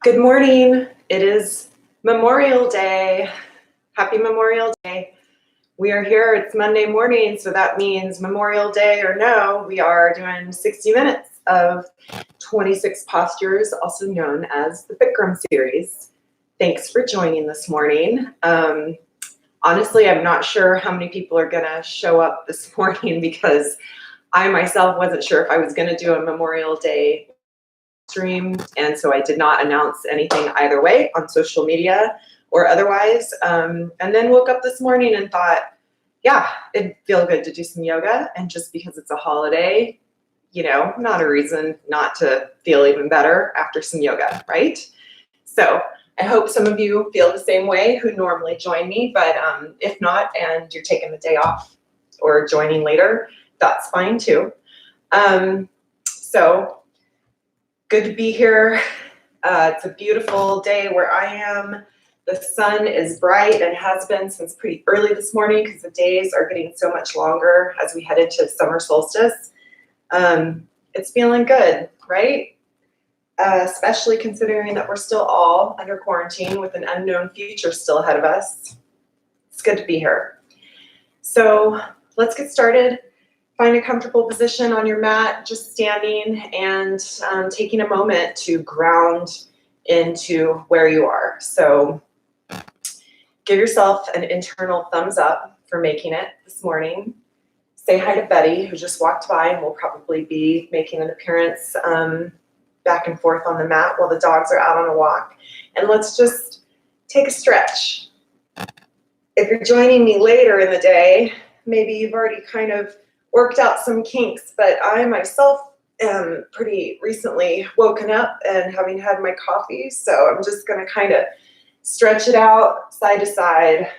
Good morning. It is Memorial Day. Happy Memorial Day. We are here. It's Monday morning, so that means Memorial Day or no, we are doing 60 minutes of 26 postures, also known as the Bikram series. Thanks for joining this morning. Honestly, I'm not sure how many people are going to show up this morning because I myself wasn't sure if I was going to do a Memorial Day stream, and so I did not announce anything either way on social media or otherwise. And then woke up this morning and thought, yeah, it'd feel good to do some yoga. And just because it's a holiday, not a reason not to feel even better after some yoga, right? So I hope some of you feel the same way who normally join me, but if not, and you're taking the day off or joining later, that's fine too. So good to be here. It's a beautiful day where I am. The sun is bright and has been since pretty early this morning because the days are getting so much longer as we head into summer solstice. It's feeling good, right? Especially considering that we're still all under quarantine with an unknown future still ahead of us. It's good to be here. So let's get started. Find a comfortable position on your mat, just standing and taking a moment to ground into where you are. So give yourself an internal thumbs up for making it this morning. Say hi to Betty, who just walked by and will probably be making an appearance back and forth on the mat while the dogs are out on a walk. And let's just take a stretch. If you're joining me later in the day, maybe you've already kind of worked out some kinks, but I myself am pretty recently woken up and having had my coffee, so I'm just going to kind of stretch it out side to side,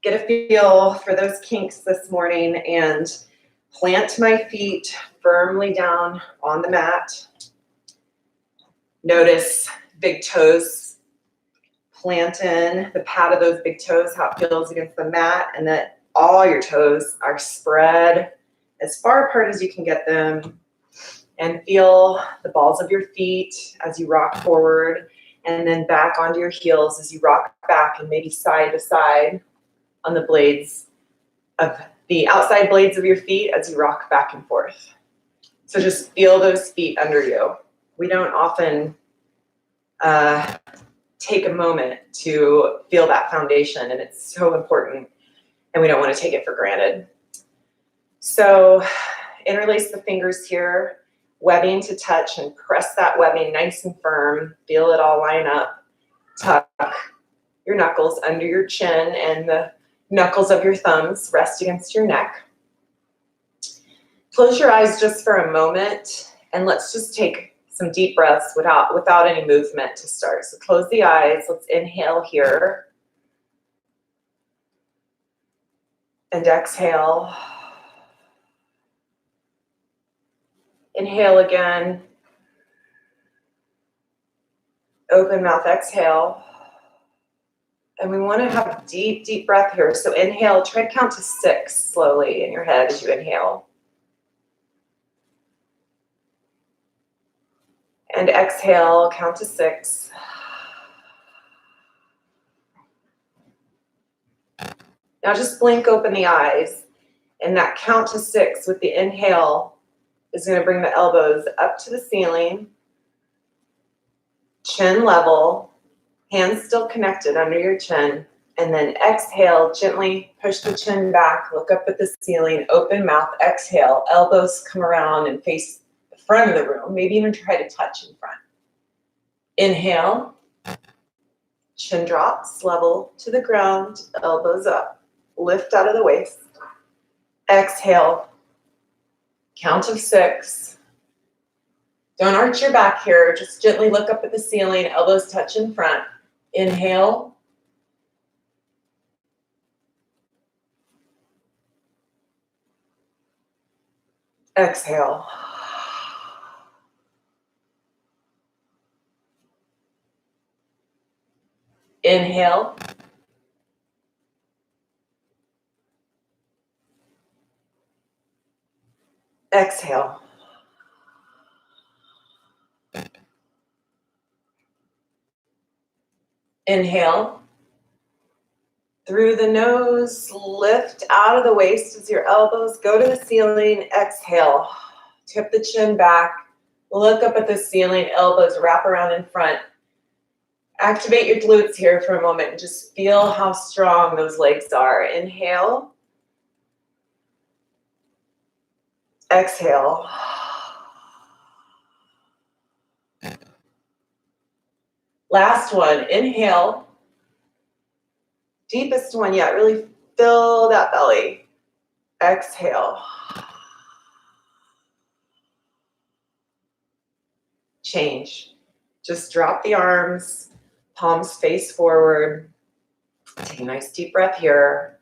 get a feel for those kinks this morning, and plant my feet firmly down on the mat. Notice big toes planting, the pad of those big toes, how it feels against the mat, and that all your toes are spread as far apart as you can get them, and feel the balls of your feet as you rock forward and then back onto your heels as you rock back and maybe side to side on the blades of the outside blades of your feet as you rock back and forth. So just feel those feet under you. We don't often take a moment to feel that foundation, and it's so important. And we don't want to take it for granted. So interlace the fingers here, webbing to touch, and press that webbing nice and firm. Feel it all line up. Tuck your knuckles under your chin, and the knuckles of your thumbs rest against your neck. Close your eyes just for a moment, and let's just take some deep breaths without any movement to start. So close the eyes. Let's inhale here. And exhale. Inhale again. Open mouth, exhale. And we want to have a deep, deep breath here. So inhale, try to count to 6 slowly in your head as you inhale. And exhale, count to 6. Now just blink open the eyes. And that count to 6 with the inhale is going to bring the elbows up to the ceiling, chin level, hands still connected under your chin, and then exhale, gently push the chin back, look up at the ceiling, open mouth, exhale, elbows come around and face the front of the room, maybe even try to touch in front. Inhale, chin drops, level to the ground, elbows up, lift out of the waist. Exhale, count of 6. Don't arch your back here. Just gently look up at the ceiling, elbows touch in front. Inhale. Exhale. Inhale. Exhale. Inhale. Through the nose, lift out of the waist as your elbows go to the ceiling. Exhale. Tip the chin back. Look up at the ceiling, elbows wrap around in front. Activate your glutes here for a moment and just feel how strong those legs are. Inhale. Exhale. Last one. Inhale. Deepest one yet. Really fill that belly. Exhale. Change. Just drop the arms, palms face forward. Take a nice deep breath here.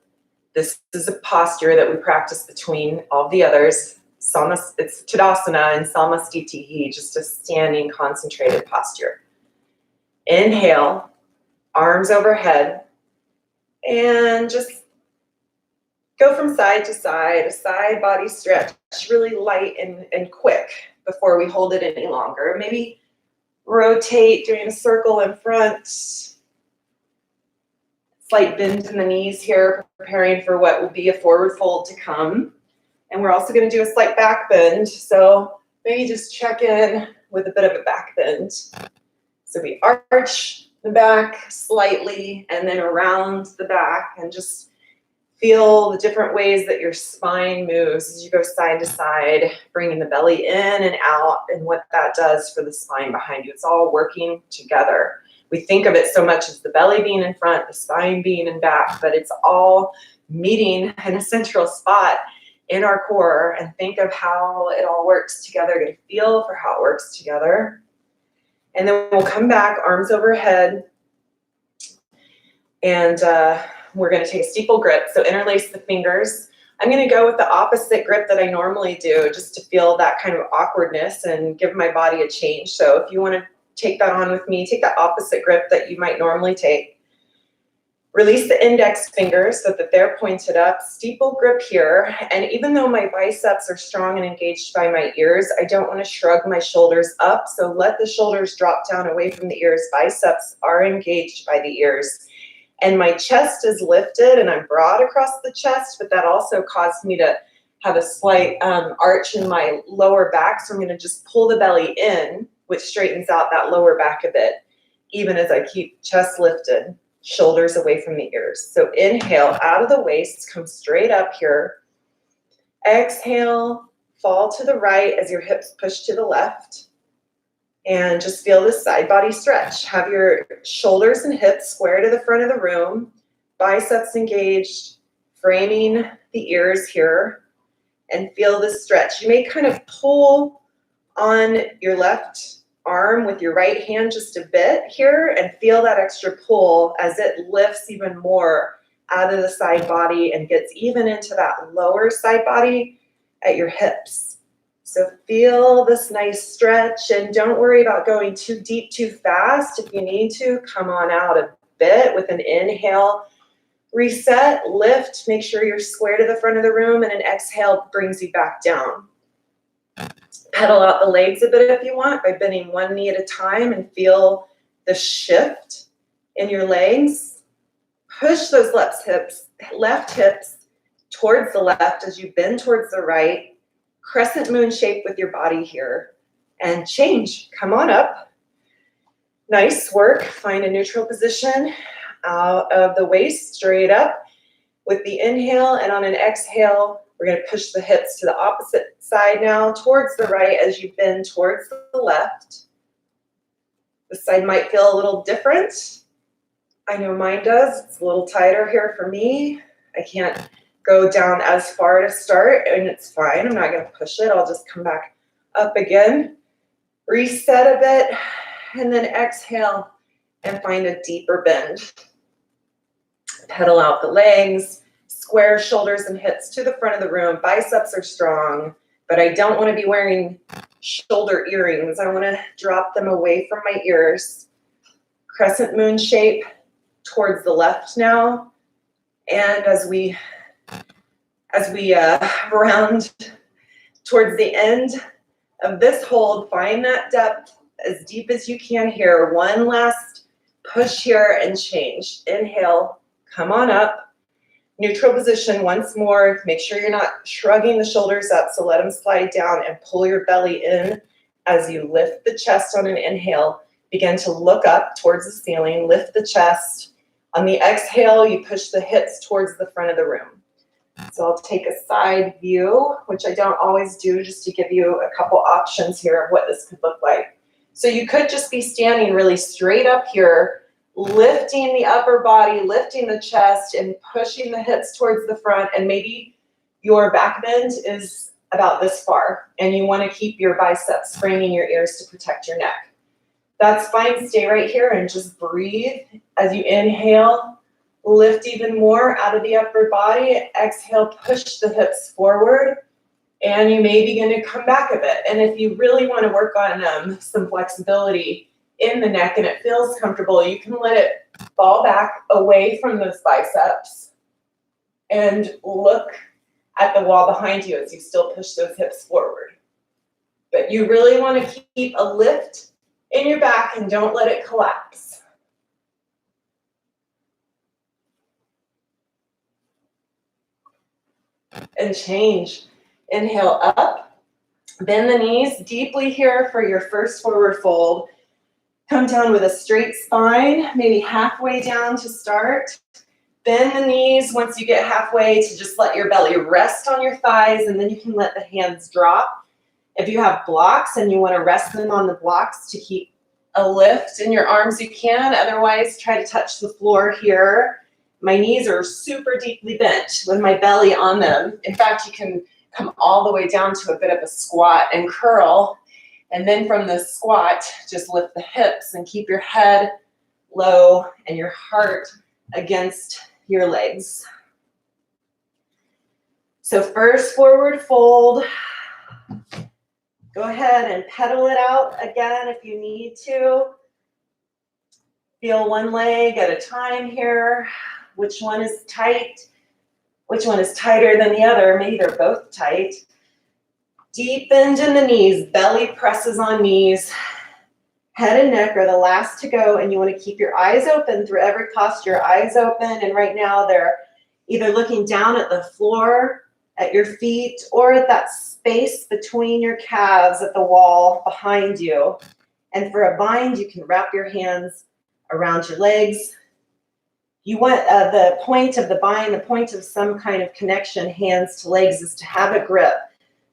This is a posture that we practice between all the others. It's Tadasana and Samastitihi, just a standing concentrated posture. Inhale, arms overhead, and just go from side to side, a side body stretch, really light and quick before we hold it any longer. Maybe rotate, doing a circle in front. Slight bend in the knees here, preparing for what will be a forward fold to come. And we're also going to do a slight back bend. So maybe just check in with a bit of a back bend. So we arch the back slightly and then around the back, and just feel the different ways that your spine moves as you go side to side, bringing the belly in and out, and what that does for the spine behind you. It's all working together. We think of it so much as the belly being in front, the spine being in back, but it's all meeting in a central spot in our core, and think of how it all works together. Get a feel for how it works together. And then we'll come back, arms overhead, and we're going to take a steeple grip. So interlace the fingers. I'm going to go with the opposite grip that I normally do, just to feel that kind of awkwardness and give my body a change. So if you want to take that on with me, take the opposite grip that you might normally take. Release the index fingers so that they're pointed up. Steeple grip here. And even though my biceps are strong and engaged by my ears, I don't want to shrug my shoulders up. So let the shoulders drop down away from the ears. Biceps are engaged by the ears. And my chest is lifted and I'm broad across the chest, but that also caused me to have a slight arch in my lower back. So I'm going to just pull the belly in, which straightens out that lower back a bit, even as I keep chest lifted, shoulders away from the ears. So inhale, out of the waist, come straight up here. Exhale, fall to the right as your hips push to the left. And just feel this side body stretch. Have your shoulders and hips square to the front of the room, biceps engaged, framing the ears here, and feel this stretch. You may kind of pull on your left arm with your right hand just a bit here and feel that extra pull as it lifts even more out of the side body and gets even into that lower side body at your hips. So feel this nice stretch, and don't worry about going too deep, too fast. If you need to, come on out a bit with an inhale. Reset, lift, make sure you're square to the front of the room, and an exhale brings you back down. Pedal out the legs a bit if you want by bending one knee at a time and feel the shift in your legs. Push those left hips towards the left as you bend towards the right. Crescent moon shape with your body here. And change. Come on up. Nice work. Find a neutral position out of the waist, straight up with the inhale, and on an exhale, we're going to push the hips to the opposite side now, towards the right as you bend towards the left. This side might feel a little different. I know mine does. It's a little tighter here for me. I can't go down as far to start, and it's fine. I'm not going to push it. I'll just come back up again. Reset a bit, and then exhale and find a deeper bend. Pedal out the legs. Square shoulders and hips to the front of the room. Biceps are strong, but I don't want to be wearing shoulder earrings. I want to drop them away from my ears. Crescent moon shape towards the left now. And as we round towards the end of this hold, find that depth as deep as you can here. One last Push here and change. Inhale, come on up. Neutral position once more. Make sure you're not shrugging the shoulders up, so let them slide down and pull your belly in as you lift the chest on an inhale. Begin to look up towards the ceiling, lift the chest. On the exhale, you push the hips towards the front of the room. So I'll take a side view, which I don't always do, just to give you a couple options here of what this could look like. So you could just be standing really straight up here, lifting the upper body, lifting the chest, and pushing the hips towards the front, and maybe your back bend is about this far, and you want to keep your biceps framing your ears to protect your neck. That's fine. Stay right here and just breathe as you inhale. Lift even more out of the upper body. Exhale, push the hips forward, and you may begin to come back a bit. And if you really want to work on some flexibility in the neck and it feels comfortable, you can let it fall back away from those biceps and look at the wall behind you as you still push those hips forward. But you really want to keep a lift in your back and don't let it collapse. And change. Inhale up, bend the knees deeply here for your first forward fold. Come down with a straight spine, maybe halfway down to start. Bend the knees once you get halfway to just let your belly rest on your thighs, and then you can let the hands drop. If you have blocks and you want to rest them on the blocks to keep a lift in your arms, you can. Otherwise, try to touch the floor here. My knees are super deeply bent with my belly on them. In fact, you can come all the way down to a bit of a squat and curl. And then from the squat, just lift the hips and keep your head low and your heart against your legs. So first forward fold. Go ahead and pedal it out again if you need to. Feel one leg at a time here. Which one is tight? Which one is tighter than the other? Maybe they're both tight. Deep bend in the knees, belly presses on knees. Head and neck are the last to go, and you want to keep your eyes open through every posture. Eyes open, and right now they're either looking down at the floor, at your feet, or at that space between your calves at the wall behind you. And for a bind, you can wrap your hands around your legs. You want the point of the bind, the point of some kind of connection, hands to legs, is to have a grip.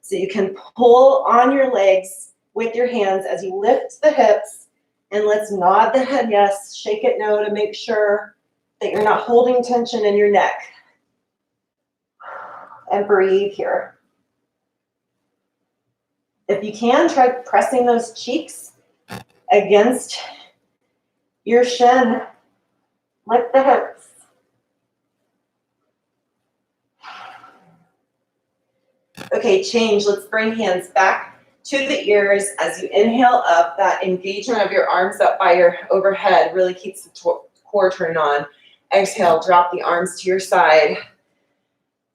So you can pull on your legs with your hands as you lift the hips, and let's nod the head yes, shake it no to make sure that you're not holding tension in your neck. And breathe here. If you can, try pressing those cheeks against your shin. Lift the hips. Okay, change. Let's bring hands back to the ears as you inhale up. That engagement of your arms up by your overhead really keeps the core turned on. Exhale, drop the arms to your side.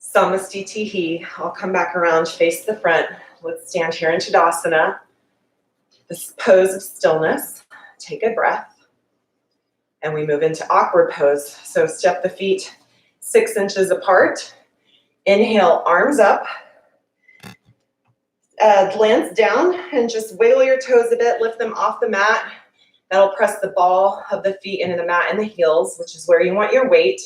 Samastitihi. I'll come back around, face the front. Let's stand here in Tadasana. This pose of stillness. Take a breath. And we move into awkward pose. So step the feet 6 inches apart. Inhale, arms up. Glance down and just wiggle your toes a bit. Lift them off the mat. That'll press the ball of the feet into the mat and the heels, which is where you want your weight.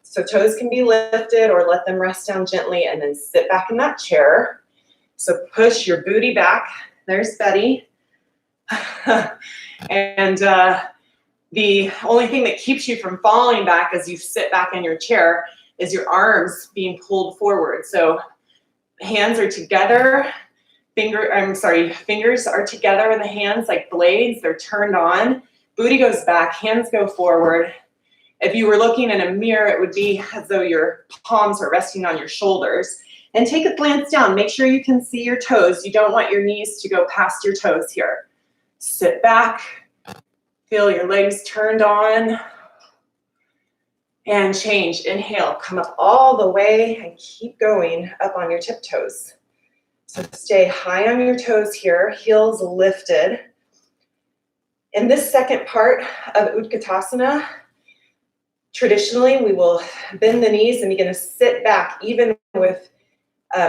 So toes can be lifted or let them rest down gently, and then sit back in that chair. So push your booty back. There's Betty. And the only thing that keeps you from falling back as you sit back in your chair is your arms being pulled forward. So hands are together, fingers are together in the hands like blades, they're turned on. Booty goes back, hands go forward. If you were looking in a mirror, it would be as though your palms are resting on your shoulders. And take a glance down, make sure you can see your toes. You don't want your knees to go past your toes here. Sit back. Feel your legs turned on, and change. Inhale, come up all the way and keep going up on your tiptoes. So stay high on your toes here, heels lifted. In this second part of Utkatasana, traditionally we will bend the knees and begin to sit back even with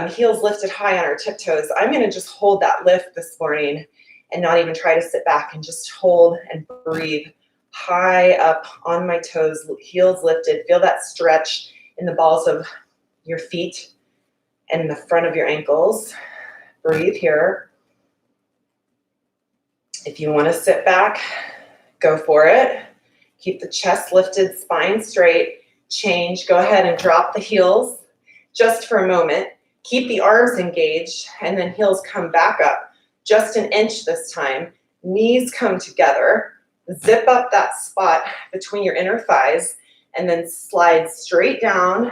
heels lifted high on our tiptoes. I'm going to just hold that lift this morning and not even try to sit back and just hold and breathe high up on my toes, heels lifted. Feel that stretch in the balls of your feet and the front of your ankles. Breathe here. If you want to sit back, go for it. Keep the chest lifted, spine straight. Change. Go ahead and drop the heels just for a moment. Keep the arms engaged, and then heels come back up just an inch this time. Knees come together. Zip up that spot between your inner thighs, and then slide straight down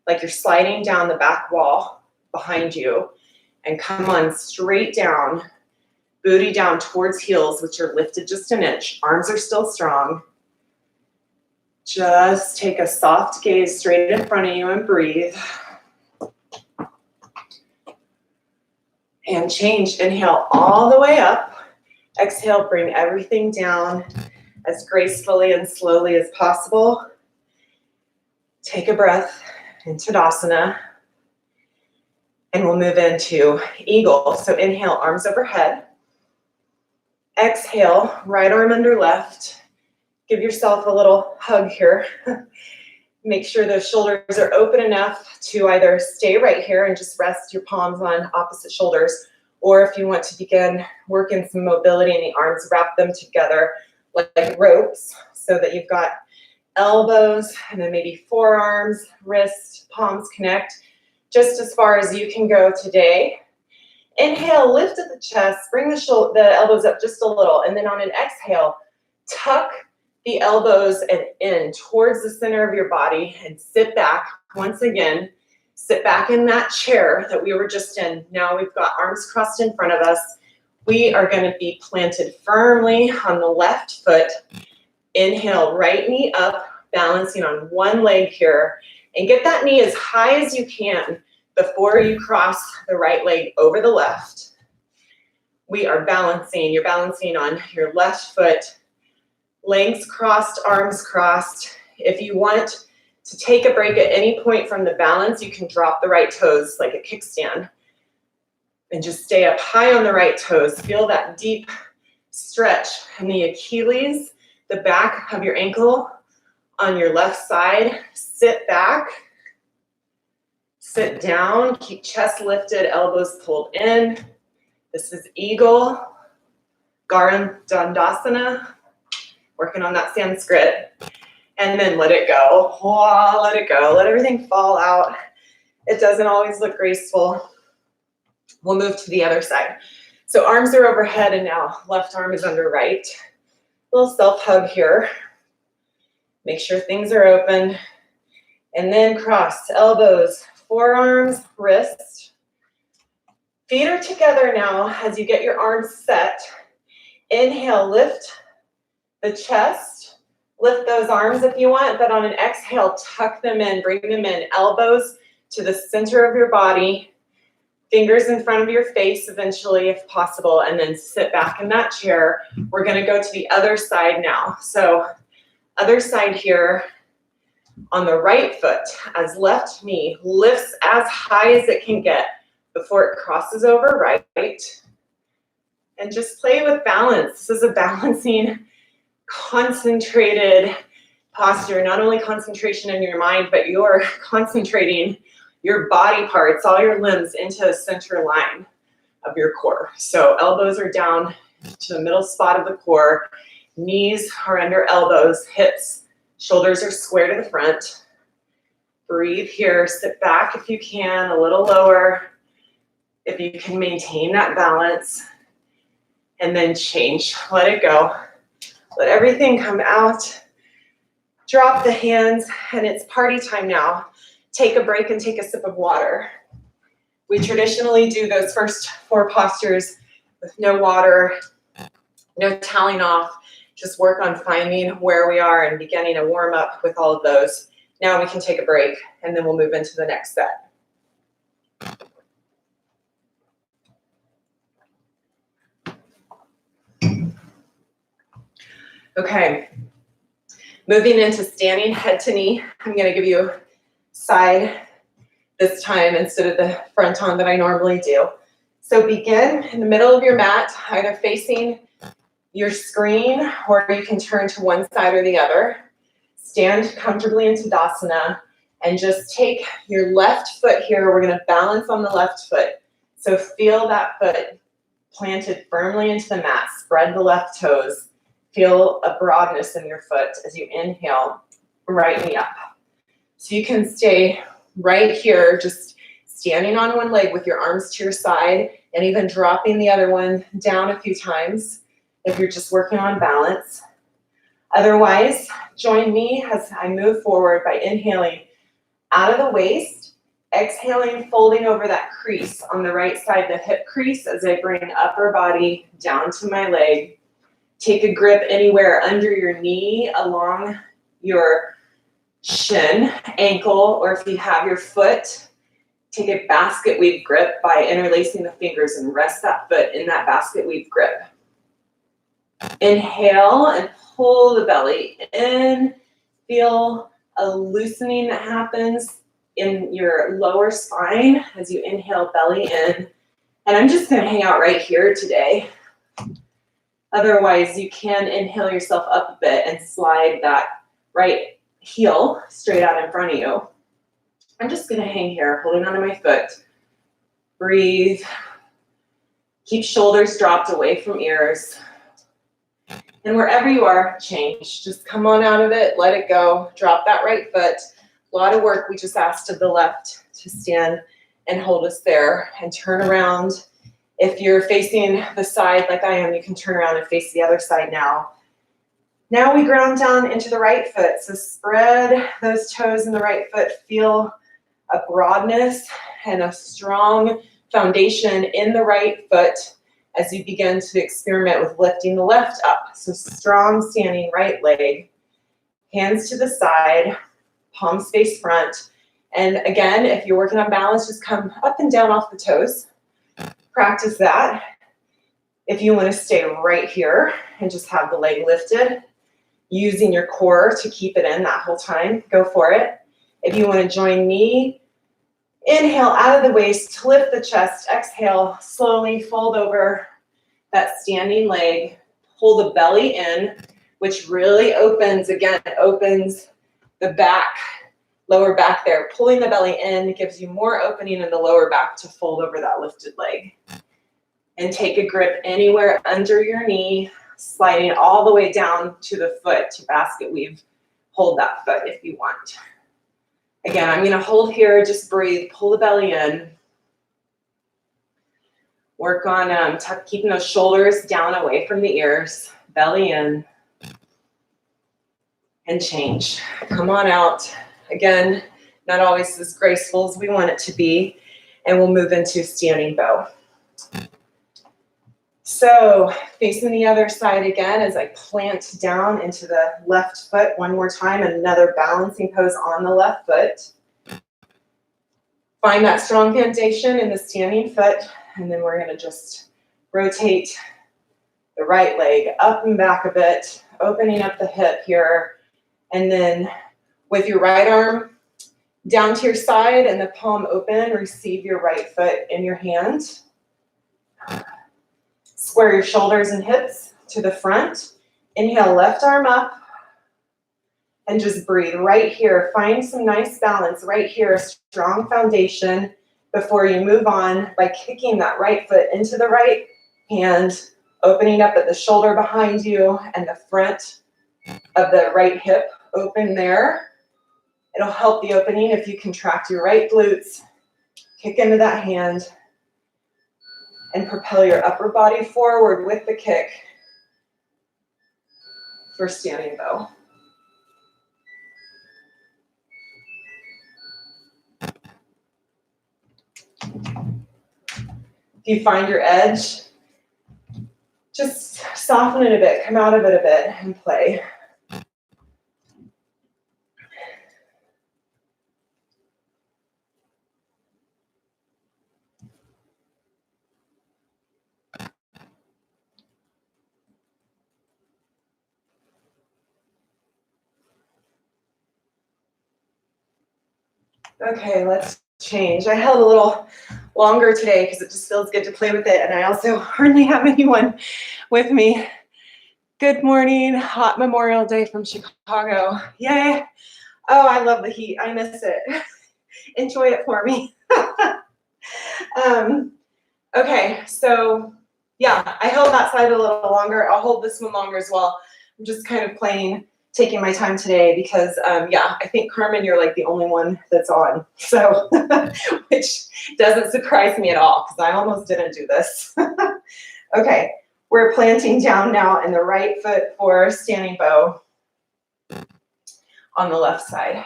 like you're sliding down the back wall behind you. And come on straight down, booty down towards heels, which are lifted just an inch. Arms are still strong. Just take a soft gaze straight in front of you and breathe. And change. Inhale all the way up. Exhale, bring everything down as gracefully and slowly as possible. Take a breath in Tadasana. And we'll move into eagle. So inhale, arms overhead. Exhale, right arm under left. Give yourself a little hug here. Make sure the shoulders are open enough to either stay right here and just rest your palms on opposite shoulders, or if you want to begin working some mobility in the arms, wrap them together like ropes so that you've got elbows and then maybe forearms, wrists, palms connect just as far as you can go today. Inhale, lift at the chest, bring the elbows up just a little, and then on an exhale, tuck the elbows and in towards the center of your body and sit back. Once again, sit back in that chair that we were just in. Now we've got arms crossed in front of us. We are going to be planted firmly on the left foot. Inhale, right knee up, balancing on one leg here. And get that knee as high as you can before you cross the right leg over the left. We are balancing. You're balancing on your left foot. Legs crossed, arms crossed. If you want to take a break at any point from the balance, you can drop the right toes like a kickstand. And just stay up high on the right toes. Feel that deep stretch in the Achilles, the back of your ankle on your left side. Sit back. Sit down, keep chest lifted, elbows pulled in. This is Eagle, Dandasana, working on that Sanskrit. And then let it go. Oh, let it go. Let everything fall out. It doesn't always look graceful. We'll move to the other side. So arms are overhead and now left arm is under right. Little self-hug here. Make sure things are open. And then cross elbows, forearms, wrists. Feet are together now as you get your arms set. Inhale, lift the chest. Lift those arms if you want, but on an exhale, tuck them in, bring them in. Elbows to the center of your body. Fingers in front of your face eventually if possible, and then sit back in that chair. We're gonna go to the other side now. So other side here. On the right foot, as left knee lifts as high as it can get before it crosses over right. And just play with balance. This is a balancing, concentrated posture. Not only concentration in your mind, but you're concentrating your body parts, all your limbs into the center line of your core. So elbows are down to the middle spot of the core. Knees are under elbows, hips, shoulders are square to the front. Breathe here, sit back if you can, a little lower, if you can maintain that balance. And then change, let it go. Let everything come out. Drop the hands, and it's party time now. Take a break and take a sip of water. We traditionally do those first 4 postures with no water, no toweling off. Just work on finding where we are and beginning a warm up with all of those. Now we can take a break and then we'll move into the next set. Okay, moving into standing head to knee. I'm gonna give you side this time instead of the front on that I normally do. So begin in the middle of your mat, either facing your screen or you can turn to one side or the other. Stand comfortably in Tadasana and just take your left foot here. We're gonna balance on the left foot. So feel that foot planted firmly into the mat. Spread the left toes. Feel a broadness in your foot as you inhale, right knee up. So you can stay right here, just standing on one leg with your arms to your side and even dropping the other one down a few times if you're just working on balance. Otherwise, join me as I move forward by inhaling out of the waist, exhaling, folding over that crease on the right side, the hip crease, as I bring upper body down to my leg. Take a grip anywhere under your knee, along your shin, ankle, or if you have your foot, take a basket weave grip by interlacing the fingers and rest that foot in that basket weave grip. Inhale and pull the belly in. Feel a loosening that happens in your lower spine as you inhale belly in. And I'm just gonna hang out right here today. Otherwise, you can inhale yourself up a bit and slide that right heel straight out in front of you. I'm just gonna hang here, holding onto my foot. Breathe. Keep shoulders dropped away from ears. And wherever you are, change. Just come on out of it, let it go. Drop that right foot. A lot of work we just asked of the left to stand and hold us there and turn around. If you're facing the side like I am, you can turn around and face the other side now. Now we ground down into the right foot. So spread those toes in the right foot. Feel a broadness and a strong foundation in the right foot as you begin to experiment with lifting the left up. So strong standing right leg, hands to the side, palms face front. And again, if you're working on balance, just come up and down off the toes. Practice that. If you want to stay right here and just have the leg lifted, using your core to keep it in that whole time, go for it. If you want to join me, inhale out of the waist, lift the chest, exhale, slowly fold over that standing leg, pull the belly in, which really opens, again, opens the back, lower back there. Pulling the belly in gives you more opening in the lower back to fold over that lifted leg. And take a grip anywhere under your knee, sliding all the way down to the foot to basket weave. Hold that foot if you want. Again, I'm going to hold here, just breathe, pull the belly in. Work on keeping those shoulders down away from the ears, belly in, and change. Come on out. Again, not always as graceful as we want it to be, and we'll move into standing bow. So facing the other side again as I plant down into the left foot one more time, another balancing pose on the left foot. Find that strong foundation in the standing foot, and then we're going to just rotate the right leg up and back a bit, opening up the hip here, and then with your right arm down to your side and the palm open, receive your right foot in your hand. Square your shoulders and hips to the front. Inhale, left arm up. And just breathe right here. Find some nice balance right here, a strong foundation before you move on by kicking that right foot into the right hand, opening up at the shoulder behind you and the front of the right hip open there. It'll help the opening if you contract your right glutes, kick into that hand, and propel your upper body forward with the kick for standing bow. If you find your edge, just soften it a bit, come out of it a bit, and play. Okay, let's change. I held a little longer today because it just feels good to play with it, and I also hardly have anyone with me. Good morning, hot Memorial Day from Chicago. Yay. Oh, I love the heat. I miss it. Enjoy it for me. Okay, so yeah, I held that side a little longer. I'll hold this one longer as well. I'm just kind of taking my time today because, yeah, I think Carmen, you're like the only one that's on. So, which doesn't surprise me at all because I almost didn't do this. Okay, we're planting down now in the right foot for standing bow on the left side.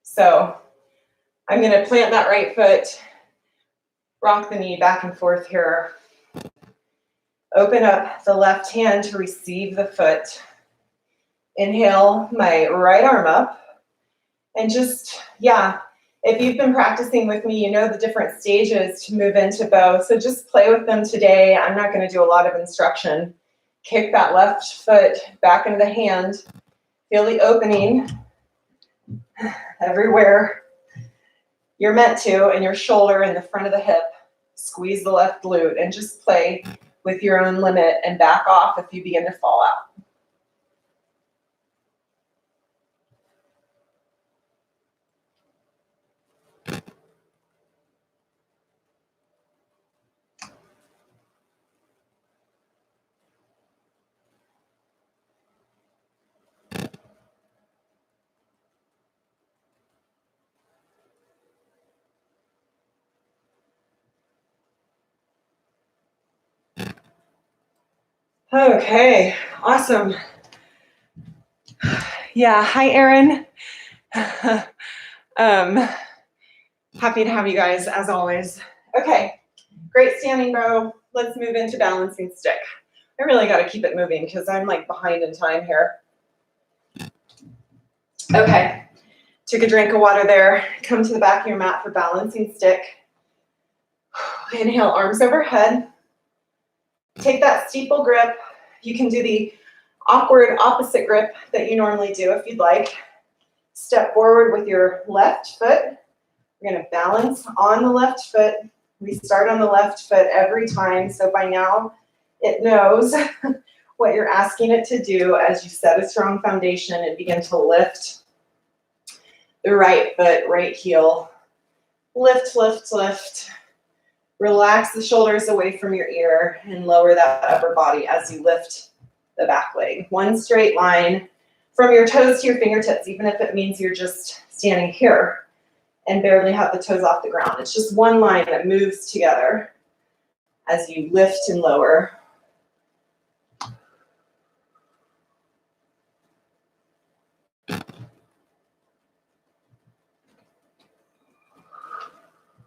So I'm going to plant that right foot, rock the knee back and forth here. Open up the left hand to receive the foot. Inhale my right arm up. And just, yeah, if you've been practicing with me, you know the different stages to move into bow. So just play with them today. I'm not going to do a lot of instruction. Kick that left foot back into the hand. Feel the opening everywhere you're meant to, and your shoulder in the front of the hip. Squeeze the left glute and just play with your own limit and back off if you begin to fall out. Okay, awesome. Yeah, hi Erin. Happy to have you guys as always. Okay, great standing bow. Let's move into balancing stick. I really got to keep it moving because I'm like behind in time here. Okay, took a drink of water there. Come to the back of your mat for balancing stick. Inhale, arms overhead. Take that steeple grip. You can do the awkward opposite grip that you normally do if you'd like. Step forward with your left foot. We're going to balance on the left foot. We start on the left foot every time. So by now, it knows what you're asking it to do as you set a strong foundation and begin to lift the right foot, right heel. Lift, lift, lift. Relax the shoulders away from your ear and lower that upper body as you lift the back leg. One straight line from your toes to your fingertips, even if it means you're just standing here and barely have the toes off the ground. It's just one line that moves together as you lift and lower.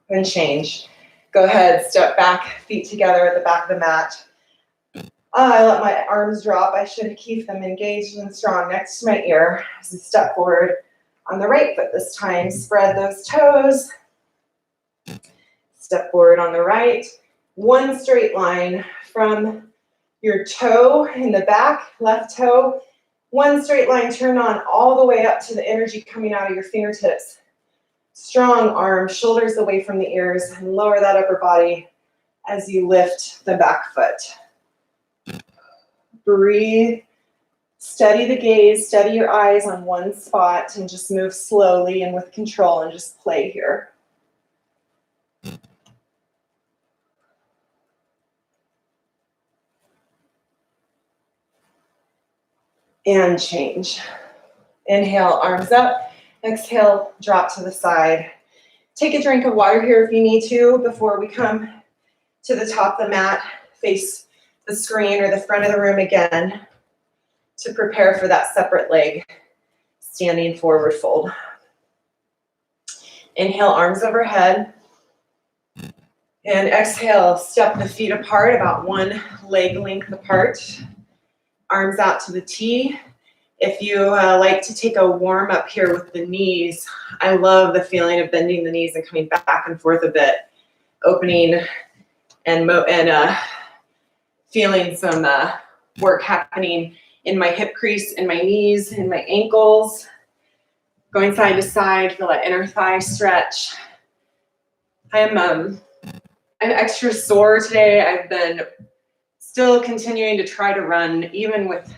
And change. Go ahead, step back, feet together at the back of the mat. I let my arms drop. I should keep them engaged and strong next to my ear as we step forward on the right foot this time. Spread those toes. Step forward on the right. One straight line from your toe in the back, left toe. One straight line, turn on all the way up to the energy coming out of your fingertips. Strong arms, shoulders away from the ears, and lower that upper body as you lift the back foot. Breathe, steady the gaze, steady your eyes on one spot, and just move slowly and with control and just play here. And change. Inhale, arms up. Exhale, drop to the side. Take a drink of water here if you need to before we come to the top of the mat, face the screen or the front of the room again to prepare for that separate leg, standing forward fold. Inhale, arms overhead. And exhale, step the feet apart, about one leg length apart. Arms out to the T. If you like to take a warm up here with the knees, I love the feeling of bending the knees and coming back and forth a bit, opening and feeling some work happening in my hip crease, in my knees, in my ankles. Going side to side, feel that inner thigh stretch. I'm extra sore today. I've been still continuing to try to run, even with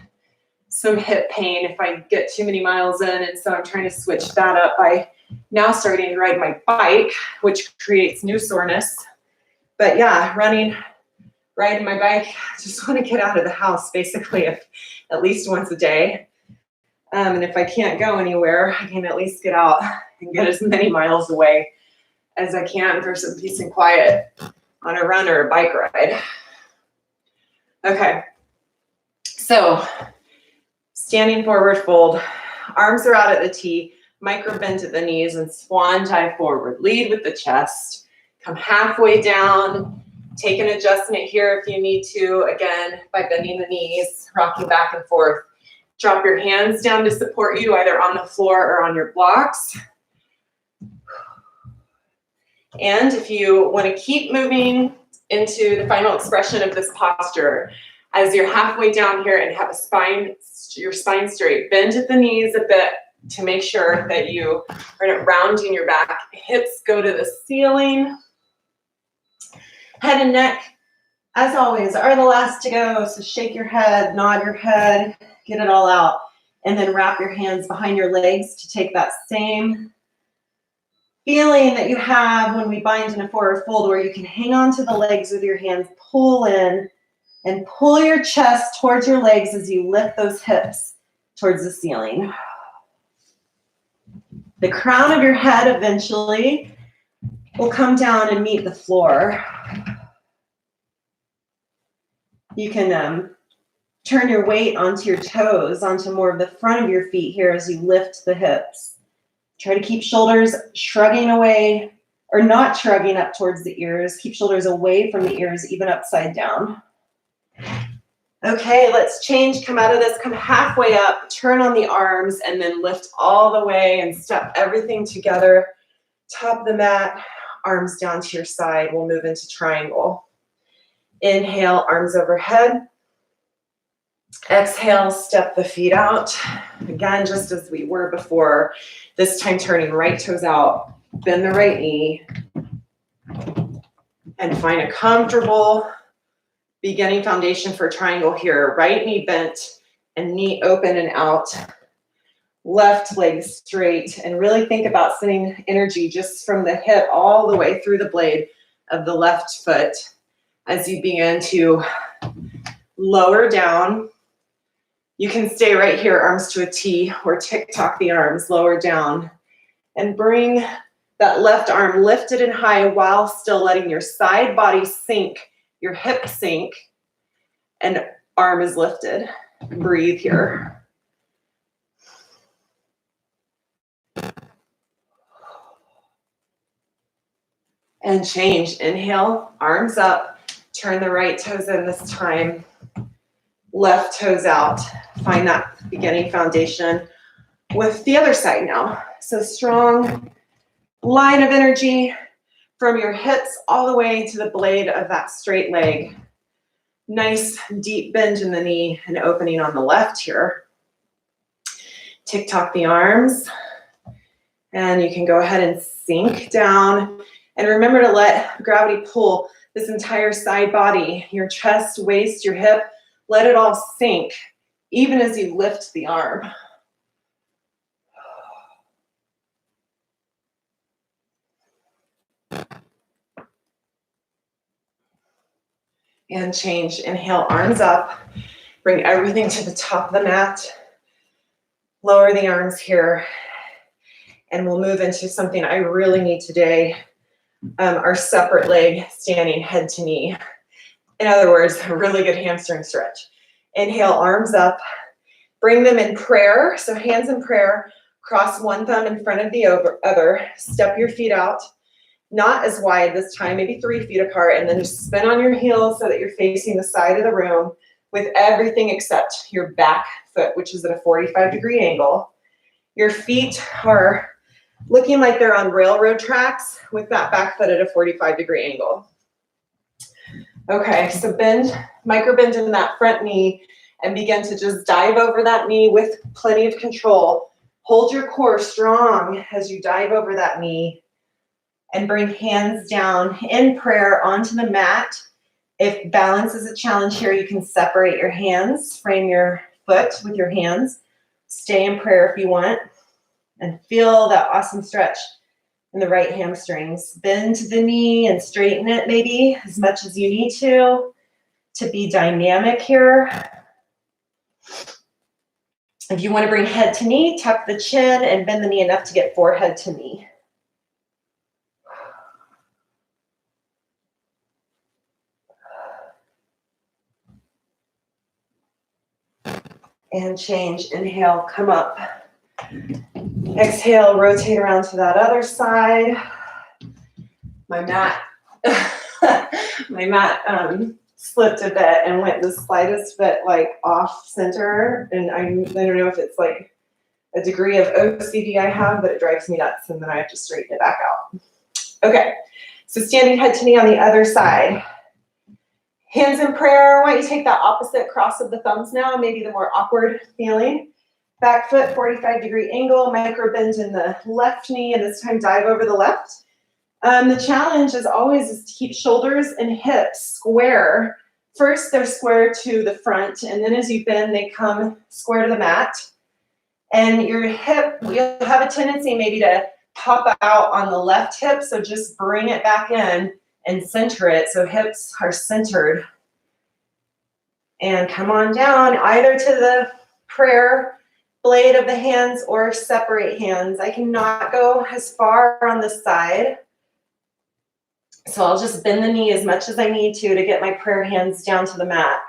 some hip pain if I get too many miles in, and so I'm trying to switch that up by now starting to ride my bike, which creates new soreness. But yeah, riding my bike, I just want to get out of the house basically at least once a day. And if I can't go anywhere, I can at least get out and get as many miles away as I can for some peace and quiet on a run or a bike ride. Okay, so standing forward fold, arms are out at the T, micro bend at the knees, and swan dive forward. Lead with the chest. Come halfway down. Take an adjustment here if you need to, again, by bending the knees, rocking back and forth. Drop your hands down to support you, either on the floor or on your blocks. And if you want to keep moving into the final expression of this posture, as you're halfway down here and have your spine straight, bend at the knees a bit to make sure that you are not rounding your back. Hips go to the ceiling. Head and neck, as always, are the last to go. So shake your head, nod your head, get it all out. And then wrap your hands behind your legs to take that same feeling that you have when we bind in a forward fold, where you can hang on to the legs with your hands, pull in, and pull your chest towards your legs as you lift those hips towards the ceiling. The crown of your head eventually will come down and meet the floor. You can turn your weight onto your toes, onto more of the front of your feet here as you lift the hips. Try to keep shoulders shrugging away, or not shrugging up towards the ears. Keep shoulders away from the ears, even upside down. Okay, let's change. Come out of this, come halfway up, turn on the arms, and then lift all the way and step everything together. Top of the mat, arms down to your side. We'll move into triangle. Inhale, arms overhead. Exhale, step the feet out. Again, just as we were before, this time turning right toes out. Bend the right knee. And find a comfortable beginning foundation for triangle here. Right knee bent and knee open and out. Left leg straight. And really think about sending energy just from the hip all the way through the blade of the left foot as you begin to lower down. You can stay right here, arms to a T, or tick-tock the arms, lower down. And bring that left arm lifted and high while still letting your side body sink, your hip sink, and arm is lifted. Breathe here. And change. Inhale, arms up. Turn the right toes in this time. Left toes out. Find that beginning foundation with the other side now. So strong line of energy from your hips all the way to the blade of that straight leg. Nice deep bend in the knee and opening on the left here. Tick-tock the arms. And you can go ahead and sink down. And remember to let gravity pull this entire side body, your chest, waist, your hip. Let it all sink, even as you lift the arm. And change. Inhale, arms up. Bring everything to the top of the mat. Lower the arms here. And we'll move into something I really need today. Our separate leg standing head to knee. In other words, a really good hamstring stretch. Inhale, arms up. Bring them in prayer. So hands in prayer. Cross one thumb in front of the other. Step your feet out. Not as wide this time, maybe 3 feet apart. And then just spin on your heels so that you're facing the side of the room with everything except your back foot, which is at a 45-degree angle. Your feet are looking like they're on railroad tracks with that back foot at a 45-degree angle. Okay, so bend, micro bend in that front knee and begin to just dive over that knee with plenty of control, Hold your core strong as you dive over that knee and bring hands down in prayer onto the mat. If balance is a challenge here, you can separate your hands, frame your foot with your hands. Stay in prayer if you want, and feel that awesome stretch in the right hamstrings. Bend the knee and straighten it maybe as much as you need to be dynamic here. If you want to bring head to knee, tuck the chin and bend the knee enough to get forehead to knee. And change. Inhale, come up. Exhale, rotate around to that other side. My mat, slipped a bit and went the slightest bit like off center. And I don't know if it's like a degree of OCD I have, but it drives me nuts and then I have to straighten it back out. Okay, so standing head to knee on the other side. Hands in prayer. Why don't you take that opposite cross of the thumbs now, maybe the more awkward feeling. Back foot, 45-degree angle, micro bend in the left knee, and this time dive over the left. The challenge, as always, is to keep shoulders and hips square. First, they're square to the front, and then as you bend, they come square to the mat. And your hip, you'll have a tendency maybe to pop out on the left hip, so just bring it back in and center it, so hips are centered. And come on down, either to the prayer blade of the hands or separate hands. I cannot go as far on this side, so I'll just bend the knee as much as I need to get my prayer hands down to the mat.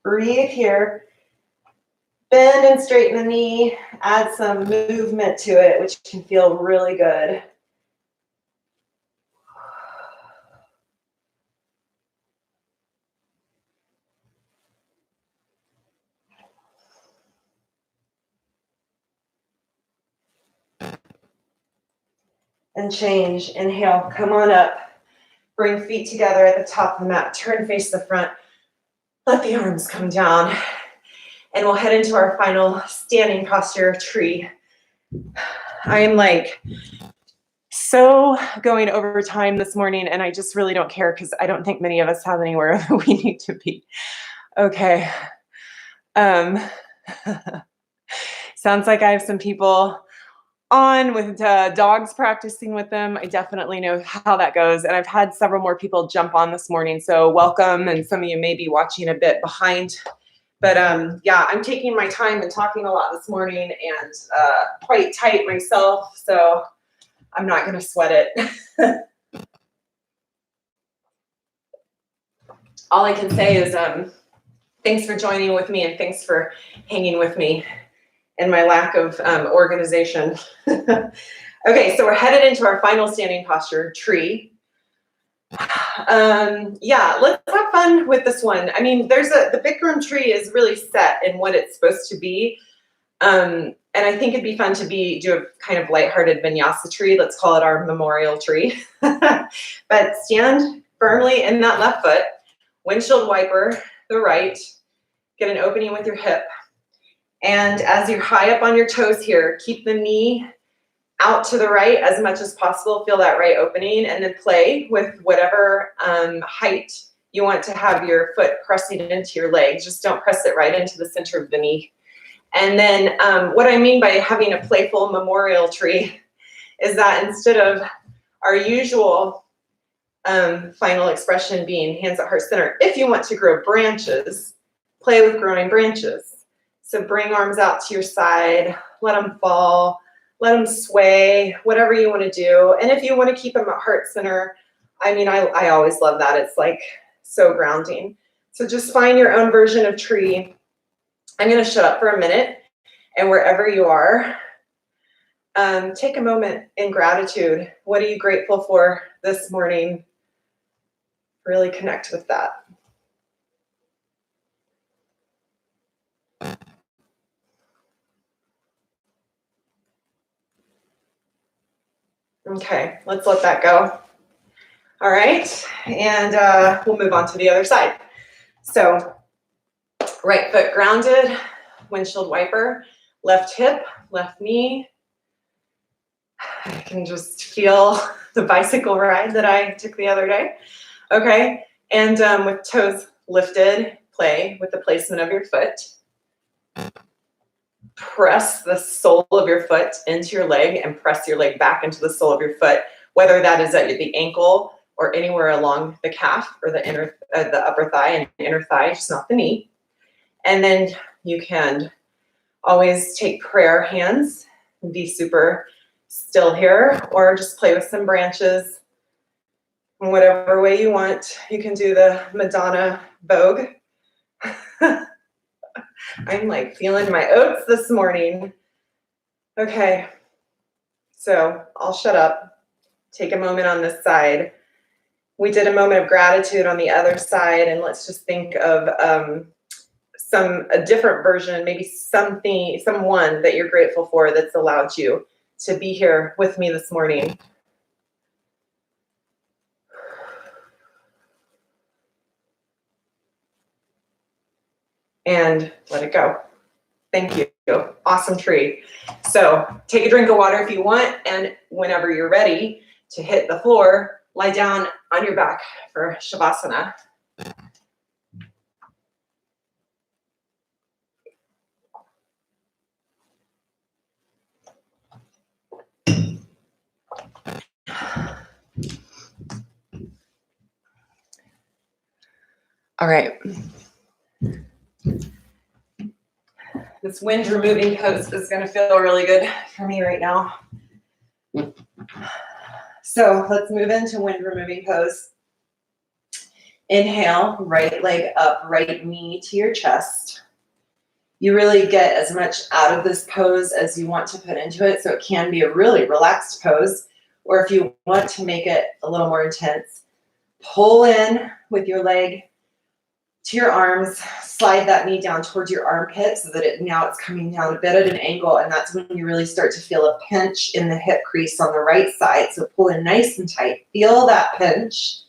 Breathe here. Bend and straighten the knee. Add some movement to it, which can feel really good. And change. Inhale, come on up. Bring feet together at the top of the mat. Turn face the front. Let the arms come down. And we'll head into our final standing posture, tree. I am like so going over time this morning, and I just really don't care because I don't think many of us have anywhere we need to be. Okay. Sounds like I have some people on with dogs practicing with them. I definitely know how that goes. And I've had several more people jump on this morning. So welcome. And some of you may be watching a bit behind. But yeah, I'm taking my time and talking a lot this morning and quite tight myself. So I'm not going to sweat it. All I can say is thanks for joining with me and thanks for hanging with me and my lack of organization. Okay, so we're headed into our final standing posture, tree. Yeah, let's have fun with this one. I mean, the Bikram tree is really set in what it's supposed to be. And I think it'd be fun to do a kind of lighthearted vinyasa tree. Let's call it our memorial tree. But stand firmly in that left foot, windshield wiper the right, get an opening with your hip. And as you're high up on your toes here, keep the knee out to the right as much as possible. Feel that right opening, and then play with whatever height you want to have your foot pressing into your leg. Just don't press it right into the center of the knee. And then what I mean by having a playful memorial tree is that instead of our usual final expression being hands at heart center, if you want to grow branches, play with growing branches. So bring arms out to your side, let them fall, let them sway, whatever you want to do. And if you want to keep them at heart center, I mean, I always love that. It's like so grounding. So just find your own version of tree. I'm going to shut up for a minute, and wherever you are, take a moment in gratitude. What are you grateful for this morning? Really connect with that. Okay, let's let that go. All right, and we'll move on to the other side. So right foot grounded, windshield wiper, left hip, left knee. I can just feel the bicycle ride that I took the other day. Okay, and with toes lifted, play with the placement of your foot. Press the sole of your foot into your leg and press your leg back into the sole of your foot, whether that is at the ankle or anywhere along the calf or the upper thigh and inner thigh, just not the knee. And then you can always take prayer hands and be super still here, or just play with some branches in whatever way you want. You can do the Madonna Vogue. I'm like feeling my oats this morning. Okay, so I'll shut up. Take a moment on this side. We did a moment of gratitude on the other side, and let's just think of a different version, maybe someone that you're grateful for that's allowed you to be here with me this morning. And let it go. Thank you. Awesome tree. So take a drink of water if you want, and whenever you're ready to hit the floor, lie down on your back for Shavasana. All right. This wind removing pose is going to feel really good for me right now. So let's move into wind removing pose. Inhale, right leg up, right knee to your chest. You really get as much out of this pose as you want to put into it, so it can be a really relaxed pose. Or if you want to make it a little more intense, pull in with your leg to your arms, slide that knee down towards your armpit so that now it's coming down a bit at an angle, and that's when you really start to feel a pinch in the hip crease on the right side. So pull in nice and tight, feel that pinch,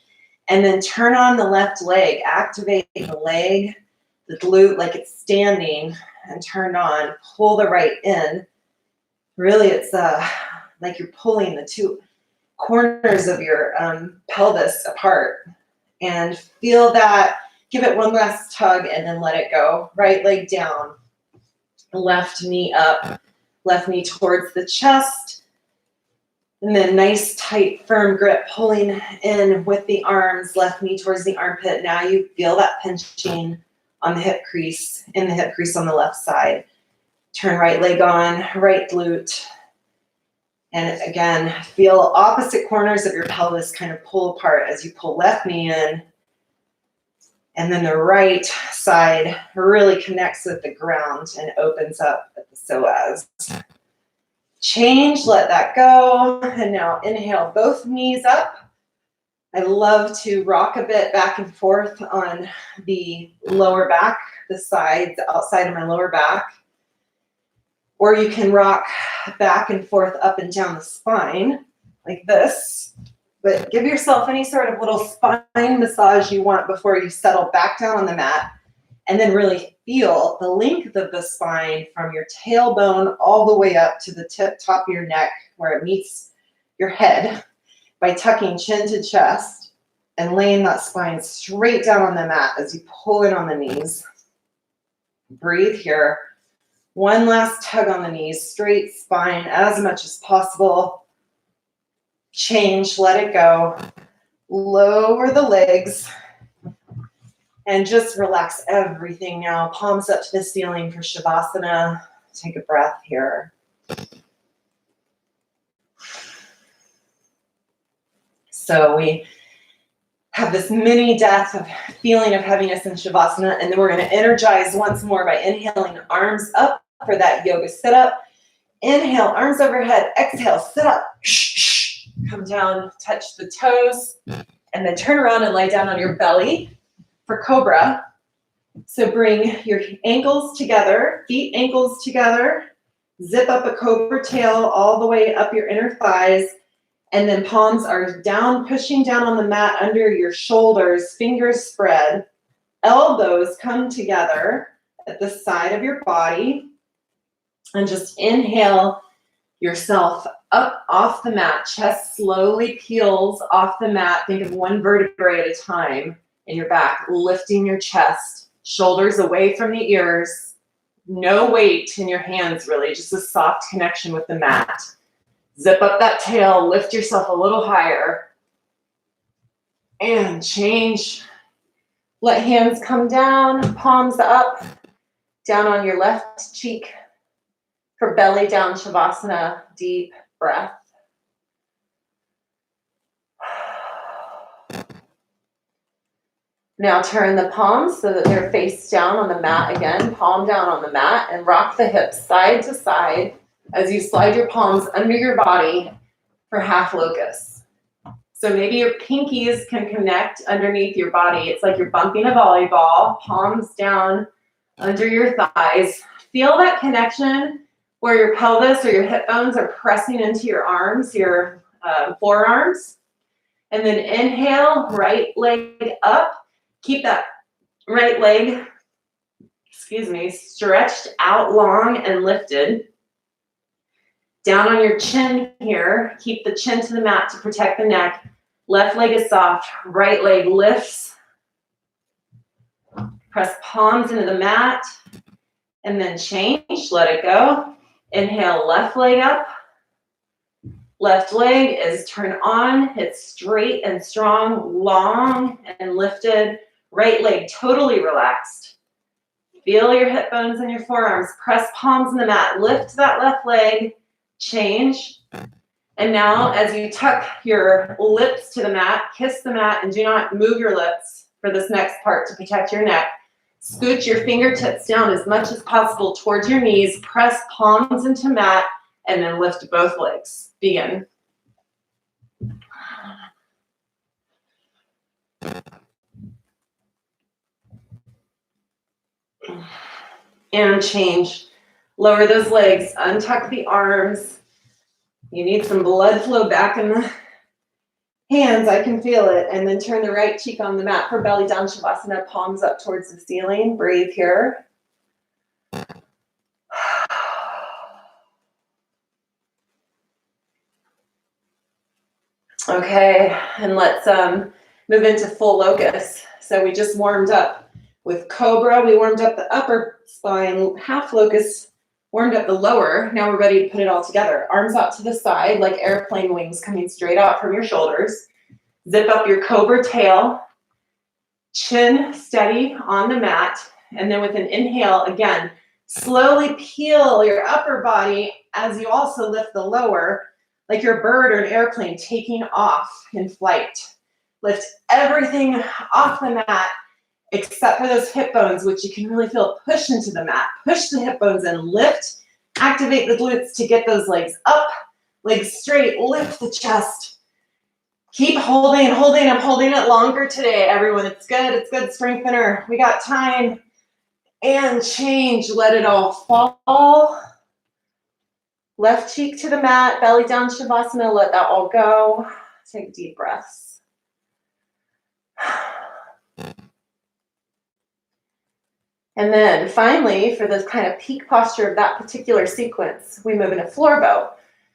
and then turn on the left leg, activate the leg, the glute like it's standing and turned on, pull the right in. Really it's like you're pulling the two corners of your pelvis apart, and feel that. Give it one last tug and then let it go. Right leg down, left knee up, left knee towards the chest. And then nice, tight, firm grip, pulling in with the arms, left knee towards the armpit. Now you feel that pinching on the hip crease, in the hip crease on the left side. Turn right leg on, right glute. And again, feel opposite corners of your pelvis kind of pull apart as you pull left knee in. And then the right side really connects with the ground and opens up at the psoas. Change, let that go. And now inhale, both knees up. I love to rock a bit back and forth on the lower back, the sides, the outside of my lower back. Or you can rock back and forth up and down the spine like this. But give yourself any sort of little spine massage you want before you settle back down on the mat. And then really feel the length of the spine from your tailbone all the way up to the top of your neck where it meets your head by tucking chin to chest and laying that spine straight down on the mat as you pull in on the knees. Breathe here. One last tug on the knees, straight spine as much as possible. Change, let it go. Lower the legs and just relax everything now. Palms up to the ceiling for Shavasana. Take a breath here. So we have this mini death of feeling of heaviness in Shavasana, and then we're going to energize once more by inhaling, arms up for that yoga sit up. Inhale, arms overhead. Exhale, sit up. Come down, touch the toes, and then turn around and lie down on your belly for Cobra. So bring your ankles together, feet ankles together, zip up a Cobra tail all the way up your inner thighs, and then palms are down, pushing down on the mat under your shoulders, fingers spread, elbows come together at the side of your body. And just inhale yourself up off the mat. Chest slowly peels off the mat. Think of one vertebrae at a time in your back, lifting your chest, shoulders away from the ears. No weight in your hands, really, just a soft connection with the mat. Zip up that tail, lift yourself a little higher, and change. Let hands come down, palms up, down on your left cheek for belly down Shavasana, deep breath. Now turn the palms so that they're face down on the mat again, palm down on the mat, and rock the hips side to side as you slide your palms under your body for half locust. So maybe your pinkies can connect underneath your body. It's like you're bumping a volleyball, palms down under your thighs. Feel that connection where your pelvis or your hip bones are pressing into your arms, your forearms. And then inhale, right leg up. Keep that right leg, stretched out long and lifted. Down on your chin here. Keep the chin to the mat to protect the neck. Left leg is soft, right leg lifts. Press palms into the mat and then change, let it go. Inhale, left leg up. Left leg is turned on, it's straight and strong, long and lifted. Right leg totally relaxed. Feel your hip bones and your forearms. Press palms in the mat. Lift that left leg. Change. And now as you tuck your lips to the mat, kiss the mat, and do not move your lips for this next part to protect your neck. Scooch your fingertips down as much as possible towards your knees. Press palms into mat, and then lift both legs. Begin. And change. Lower those legs, untuck the arms. You need some blood flow back in the hands, I can feel it. And then turn the right cheek on the mat for belly down Shavasana, palms up towards the ceiling. Breathe here. Okay, and let's move into full locust. So we just warmed up with cobra. We warmed up the upper spine, half locust, warmed up the lower. Now we're ready to put it all together. Arms out to the side like airplane wings coming straight out from your shoulders. Zip up your cobra tail, chin steady on the mat. And then with an inhale, again, slowly peel your upper body as you also lift the lower, like you're a bird or an airplane taking off in flight. Lift everything off the mat except for those hip bones, which you can really feel push into the mat. Push the hip bones and lift. Activate the glutes to get those legs up, legs straight, lift the chest. Keep holding. I'm holding it longer today, everyone. It's good strengthener. We got time. And change, let it all fall. Left cheek to the mat, belly down Shavasana, let that all go. Take deep breaths. And then finally, for this kind of peak posture of that particular sequence, we move into floor bow.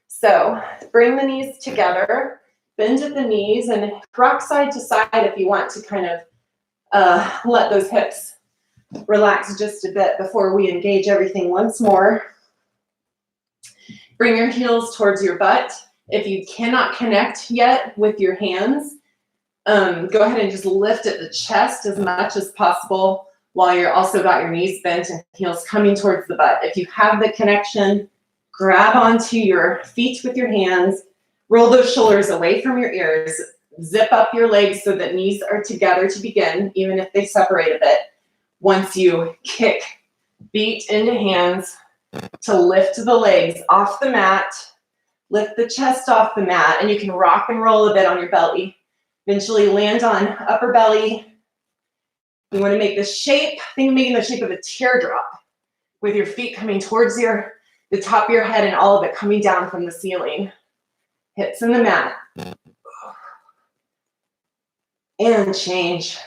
So bring the knees together, bend at the knees, and rock side to side if you want to kind of let those hips relax just a bit before we engage everything once more. Bring your heels towards your butt. If you cannot connect yet with your hands, go ahead and just lift at the chest as much as possible while you're also got your knees bent and heels coming towards the butt. If you have the connection, grab onto your feet with your hands, roll those shoulders away from your ears, zip up your legs so that knees are together to begin, even if they separate a bit. Once you kick, feet into hands to lift the legs off the mat, lift the chest off the mat, and you can rock and roll a bit on your belly. Eventually land on upper belly. You want to make the shape, think of making the shape of a teardrop with your feet coming towards the top of your head and all of it coming down from the ceiling. Hips in the mat. And change.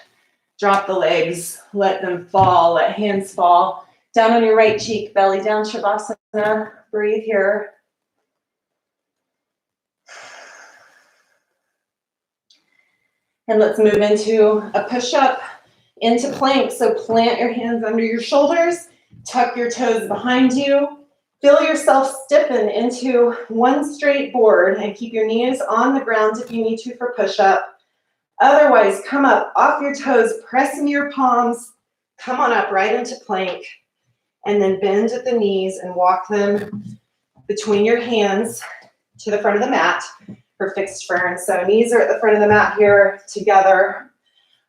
Drop the legs, let them fall, let hands fall. Down on your right cheek, belly down, Shavasana. Breathe here. And let's move into a push-up into plank. So plant your hands under your shoulders, tuck your toes behind you, feel yourself stiffen into one straight board and keep your knees on the ground if you need to for push-up. Otherwise, come up off your toes, press into your palms, come on up right into plank, and then bend at the knees and walk them between your hands to the front of the mat for fixed fern. So knees are at the front of the mat here together.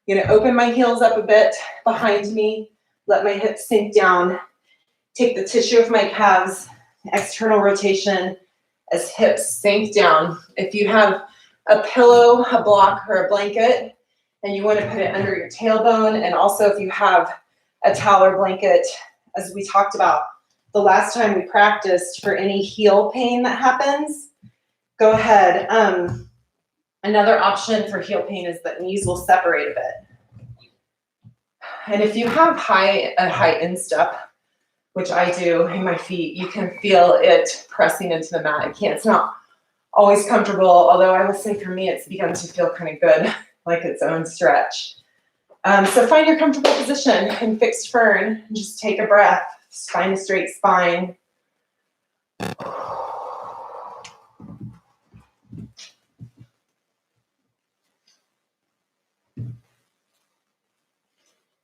I'm gonna open my heels up a bit behind me, let my hips sink down, take the tissue of my calves, external rotation as hips sink down. If you have a pillow, a block, or a blanket, and you want to put it under your tailbone, and also if you have a towel or blanket, as we talked about the last time we practiced, for any heel pain that happens, go ahead. Another option for heel pain is that knees will separate a bit. And if you have a high instep, which I do in my feet, you can feel it pressing into the mat. It's not always comfortable, although I would say for me, it's begun to feel kind of good, like its own stretch. So find your comfortable position in fixed fern. Just take a breath, find a straight spine.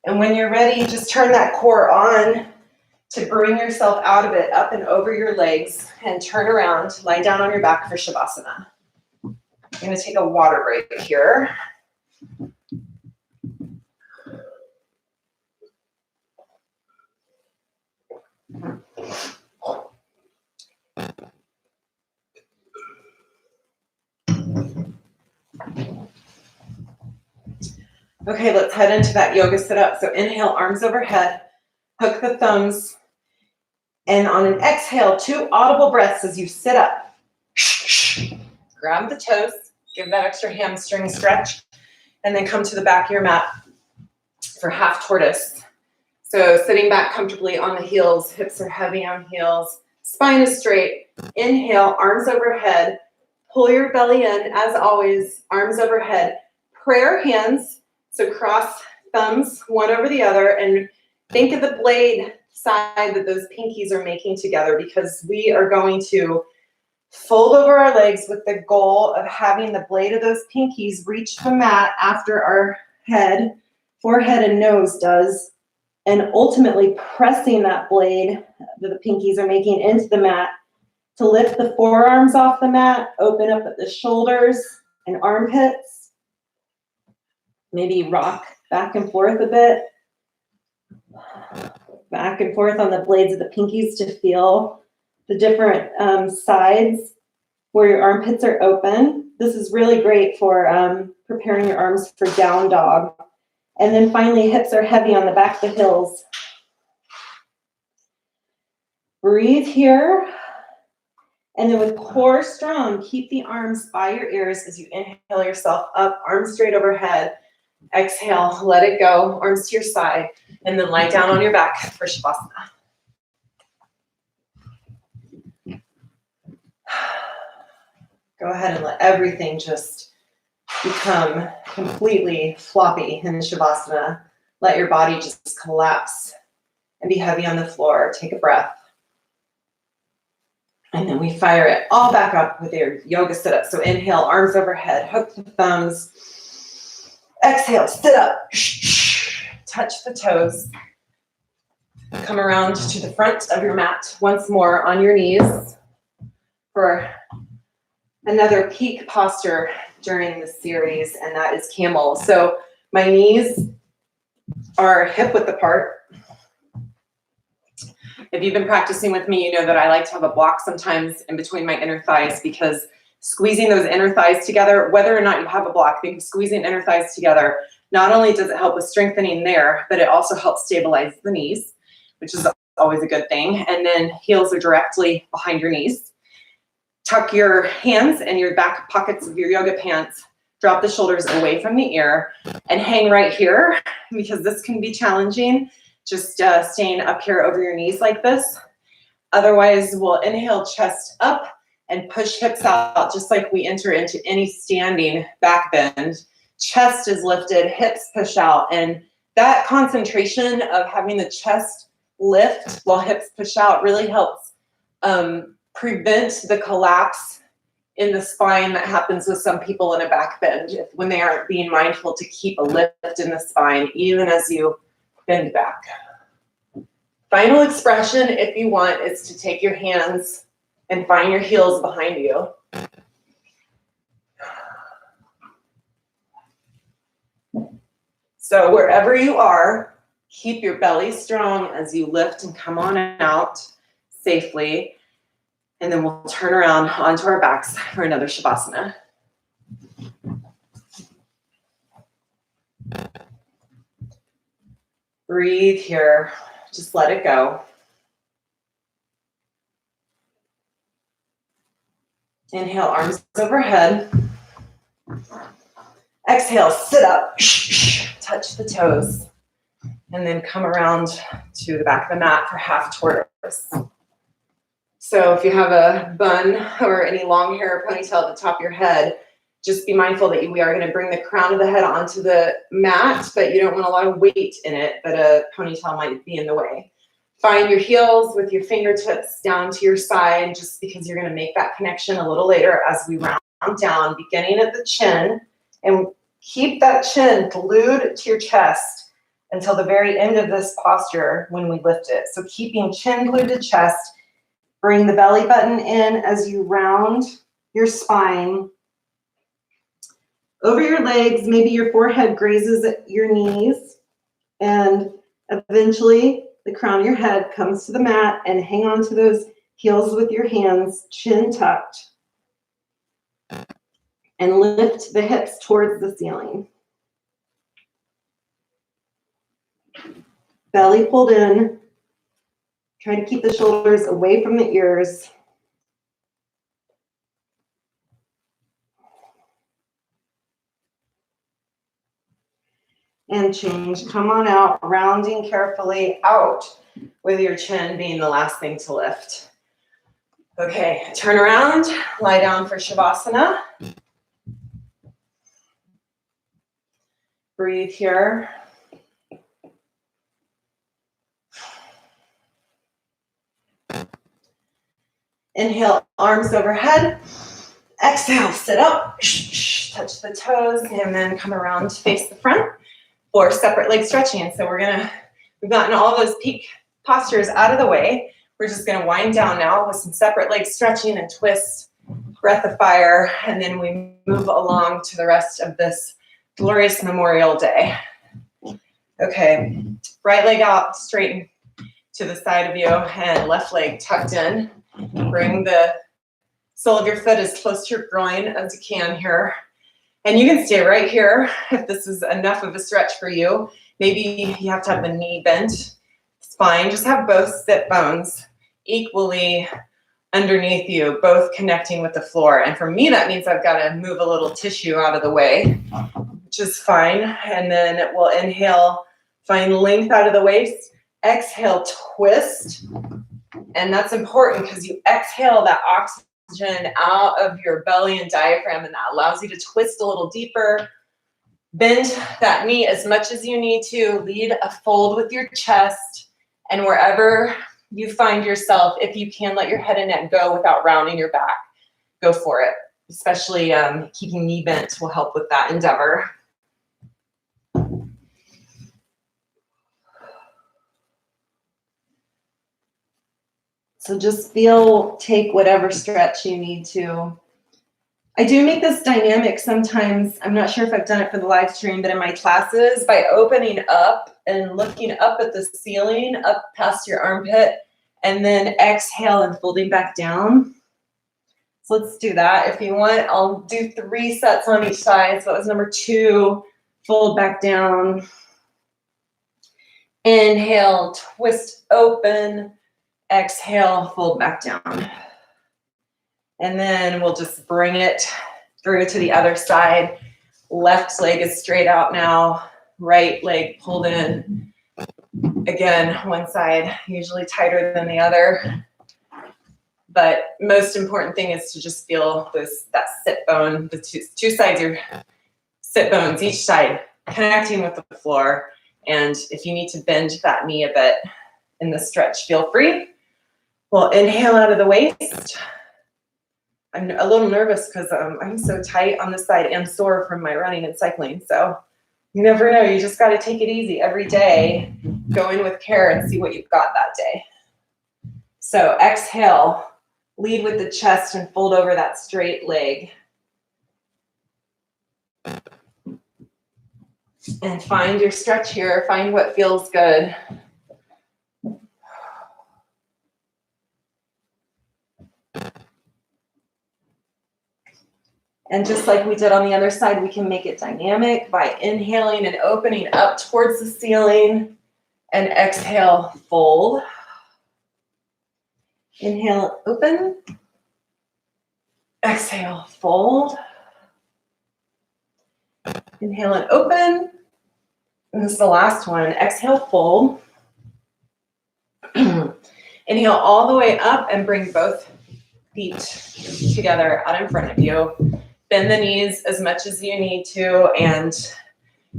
And when you're ready, just turn that core on to bring yourself out of it, up and over your legs, and turn around, lie down on your back for Shavasana. I'm going to take a water break here. Okay, let's head into that yoga sit-up. So inhale, arms overhead, hook the thumbs, and on an exhale, 2 audible breaths as you sit up. Grab the toes, give that extra hamstring stretch, and then come to the back of your mat for half tortoise. So sitting back comfortably on the heels, hips are heavy on heels, spine is straight. Inhale, arms overhead, pull your belly in, as always, arms overhead. Prayer hands, so cross thumbs one over the other, and think of the blade side that those pinkies are making together, because we are going to fold over our legs with the goal of having the blade of those pinkies reach the mat after our head, forehead and nose does, and ultimately pressing that blade that the pinkies are making into the mat to lift the forearms off the mat, open up at the shoulders and armpits. Maybe rock back and forth a bit. Back and forth on the blades of the pinkies to feel the different sides where your armpits are open. This is really great for preparing your arms for down dog. And then finally, hips are heavy on the back of the heels. Breathe here. And then with core strong, keep the arms by your ears as you inhale yourself up, arms straight overhead. Exhale, let it go, arms to your side, and then lie down on your back for Shavasana. Go ahead and let everything just become completely floppy in Shavasana. Let your body just collapse and be heavy on the floor. Take a breath. And then we fire it all back up with your yoga sit-up. So inhale, arms overhead, hook the thumbs. Exhale, sit up, touch the toes. Come around to the front of your mat once more on your knees for another peak posture during this series, and that is camel. So my knees are hip width apart. If you've been practicing with me, you know that I like to have a block sometimes in between my inner thighs, because squeezing those inner thighs together, whether or not you have a block, because squeezing inner thighs together, not only does it help with strengthening there, but it also helps stabilize the knees, which is always a good thing. And then heels are directly behind your knees. Tuck your hands in your back pockets of your yoga pants, drop the shoulders away from the ear, and hang right here, because this can be challenging just staying up here over your knees like this. Otherwise, we'll inhale chest up and push hips out just like we enter into any standing back bend. Chest is lifted, hips push out, and that concentration of having the chest lift while hips push out really helps prevent the collapse in the spine that happens with some people in a back bend when they aren't being mindful to keep a lift in the spine, even as you bend back. Final expression, if you want, is to take your hands and find your heels behind you. So wherever you are, keep your belly strong as you lift and come on out safely. And then we'll turn around onto our backs for another Shavasana. Breathe here. Just let it go. Inhale, arms overhead. Exhale, sit up. Touch the toes. And then come around to the back of the mat for half tortoise. So if you have a bun or any long hair or ponytail at the top of your head, just be mindful that we are going to bring the crown of the head onto the mat, but you don't want a lot of weight in it, but a ponytail might be in the way. Find your heels with your fingertips down to your side, just because you're going to make that connection a little later as we round down, beginning at the chin, and keep that chin glued to your chest until the very end of this posture when we lift it. So keeping chin glued to chest, bring the belly button in as you round your spine. Over your legs, maybe your forehead grazes at your knees, and eventually the crown of your head comes to the mat, and hang on to those heels with your hands, chin tucked, and lift the hips towards the ceiling. Belly pulled in. Try to keep the shoulders away from the ears. And change. Come on out, rounding carefully out with your chin being the last thing to lift. Okay, turn around, lie down for Shavasana. Breathe here. Inhale, arms overhead. Exhale, sit up. Touch the toes, and then come around to face the front for separate leg stretching. So we've gotten all those peak postures out of the way. We're just gonna wind down now with some separate leg stretching and twists, breath of fire, and then we move along to the rest of this glorious Memorial Day. Okay, right leg out, straighten to the side of you, and left leg tucked in. Bring the sole of your foot as close to your groin as you can here. And you can stay right here if this is enough of a stretch for you. Maybe you have to have the knee bent. It's fine. Just have both sit bones equally underneath you, both connecting with the floor. And for me, that means I've got to move a little tissue out of the way, which is fine. And then we'll inhale, find length out of the waist. Exhale, twist. And that's important because you exhale that oxygen out of your belly and diaphragm, and that allows you to twist a little deeper. Bend that knee as much as you need to. Lead a fold with your chest. And wherever you find yourself, if you can let your head and neck go without rounding your back, go for it. Especially keeping knee bent will help with that endeavor. So just take whatever stretch you need to. I do make this dynamic sometimes. I'm not sure if I've done it for the live stream, but in my classes, by opening up and looking up at the ceiling, up past your armpit, and then exhale and folding back down. So let's do that. If you want, I'll do 3 sets on each side. So that was number 2, fold back down. Inhale, twist open. Exhale, fold back down. And then we'll just bring it through to the other side. Left leg is straight out now. Right leg pulled in. Again, one side usually tighter than the other. But most important thing is to just feel that sit bone, the two sides of your sit bones, each side connecting with the floor. And if you need to bend that knee a bit in the stretch, feel free. We'll inhale out of the waist. I'm a little nervous because I'm so tight on this side and sore from my running and cycling. So you never know. You just got to take it easy every day. Go in with care and see what you've got that day. So exhale, lead with the chest and fold over that straight leg. And find your stretch here. Find what feels good. And just like we did on the other side, we can make it dynamic by inhaling and opening up towards the ceiling. And exhale, fold. Inhale, open. Exhale, fold. Inhale and open. And this is the last one. Exhale, fold. Inhale all the way up and bring both feet together out in front of you. Bend the knees as much as you need to and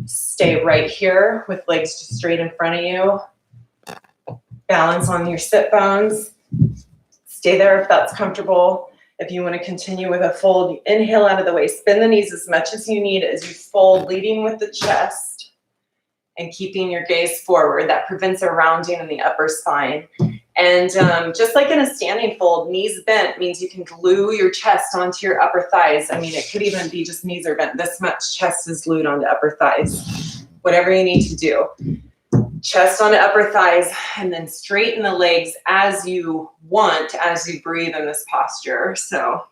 stay right here with legs just straight in front of you. Balance on your sit bones. Stay there if that's comfortable. If you want to continue with a fold, inhale out of the waist. Bend the knees as much as you need as you fold, leading with the chest and keeping your gaze forward. That prevents a rounding in the upper spine. And just like in a standing fold, knees bent means you can glue your chest onto your upper thighs. I mean, it could even be just knees are bent. This much chest is glued onto upper thighs. Whatever you need to do. Chest onto upper thighs, and then straighten the legs as you want, as you breathe in this posture. So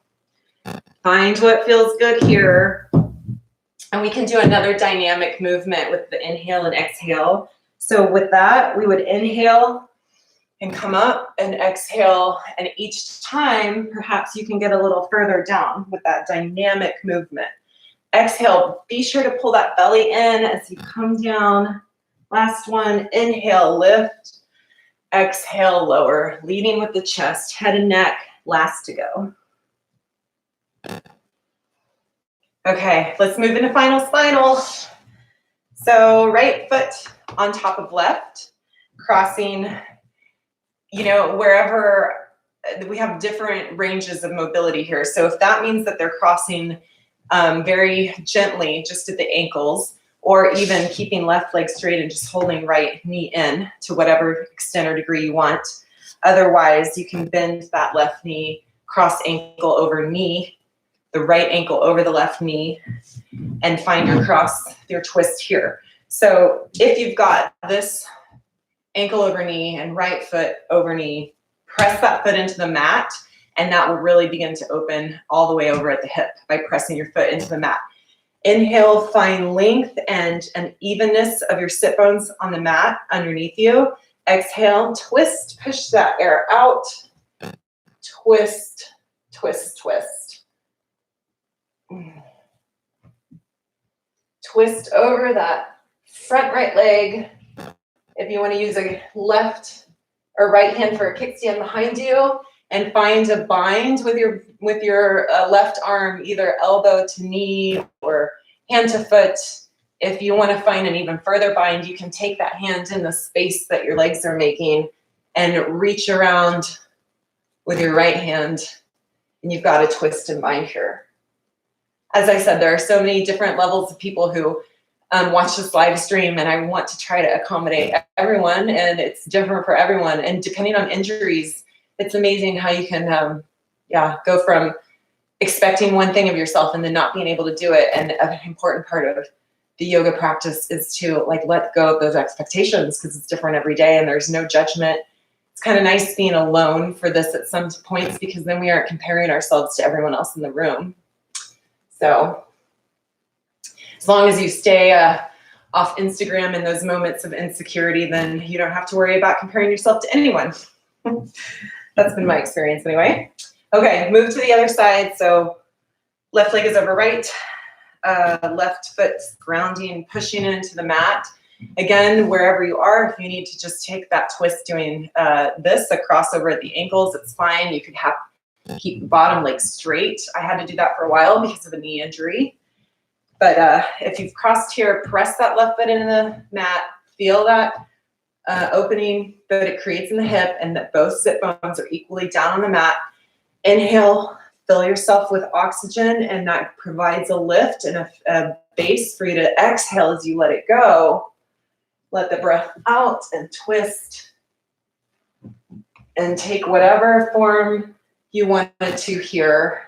find what feels good here. And we can do another dynamic movement with the inhale and exhale. So with that, we would inhale and come up and exhale. And each time, perhaps you can get a little further down with that dynamic movement. Exhale, be sure to pull that belly in as you come down. Last one, inhale, lift. Exhale, lower, leading with the chest, head and neck, last to go. Okay, let's move into final spinal. So right foot on top of left, crossing, wherever we have different ranges of mobility here. So if that means that they're crossing very gently just at the ankles, or even keeping left leg straight and just holding right knee in to whatever extent or degree you want. Otherwise, you can bend that left knee, cross ankle over knee, the right ankle over the left knee, and find your twist here. So if you've got this ankle over knee and right foot over knee, press that foot into the mat, and that will really begin to open all the way over at the hip by pressing your foot into the mat. Inhale, find length and an evenness of your sit bones on the mat underneath you. Exhale, twist, push that air out. Twist, twist, twist. Twist over that front right leg. If you want to use a left or right hand for a kickstand behind you, and find a bind with your left arm, either elbow to knee or hand to foot. If you want to find an even further bind, you can take that hand in the space that your legs are making and reach around with your right hand, and you've got a twist and bind here. As I said, there are so many different levels of people who watch this live stream, and I want to try to accommodate everyone, and it's different for everyone. And depending on injuries, it's amazing how you can, go from expecting one thing of yourself and then not being able to do it. And an important part of the yoga practice is to let go of those expectations, because it's different every day and there's no judgment. It's kind of nice being alone for this at some points, because then we aren't comparing ourselves to everyone else in the room. So as long as you stay off Instagram in those moments of insecurity, then you don't have to worry about comparing yourself to anyone. That's been my experience anyway. Okay, move to the other side. So left leg is over right, left foot grounding, pushing into the mat. Again, wherever you are, if you need to just take that twist doing this, a crossover at the ankles, it's fine. You could keep the bottom leg straight. I had to do that for a while because of a knee injury. But if you've crossed here, press that left foot into the mat. Feel that opening that it creates in the hip and that both sit bones are equally down on the mat. Inhale, fill yourself with oxygen, and that provides a lift and a base for you to exhale as you let it go. Let the breath out and twist and take whatever form you wanted to here,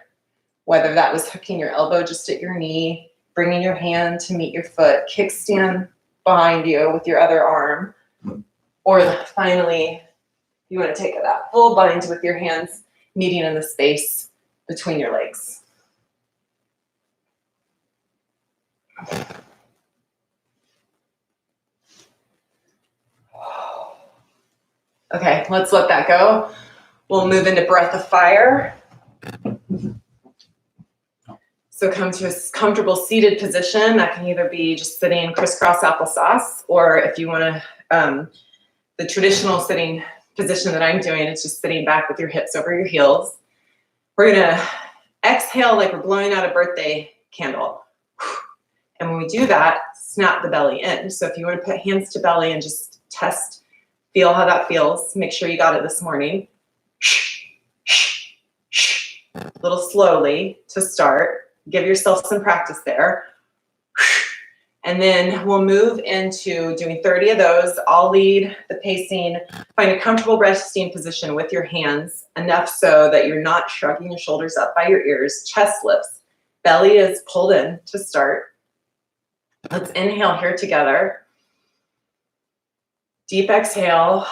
whether that was hooking your elbow just at your knee, bringing your hand to meet your foot, kickstand behind you with your other arm, or finally, you want to take that full bind with your hands meeting in the space between your legs. Okay, let's let that go. We'll move into breath of fire. So come to a comfortable seated position. That can either be just sitting crisscross applesauce, or if you want to, the traditional sitting position that I'm doing is just sitting back with your hips over your heels. We're gonna exhale like we're blowing out a birthday candle. And when we do that, snap the belly in. So if you want to put hands to belly and just test, feel how that feels. Make sure you got it this morning. A little slowly to start. Give yourself some practice there. And then we'll move into doing 30 of those. I'll lead the pacing. Find a comfortable resting position with your hands, enough so that you're not shrugging your shoulders up by your ears. Chest lifts. Belly is pulled in to start. Let's inhale here together. Deep exhale.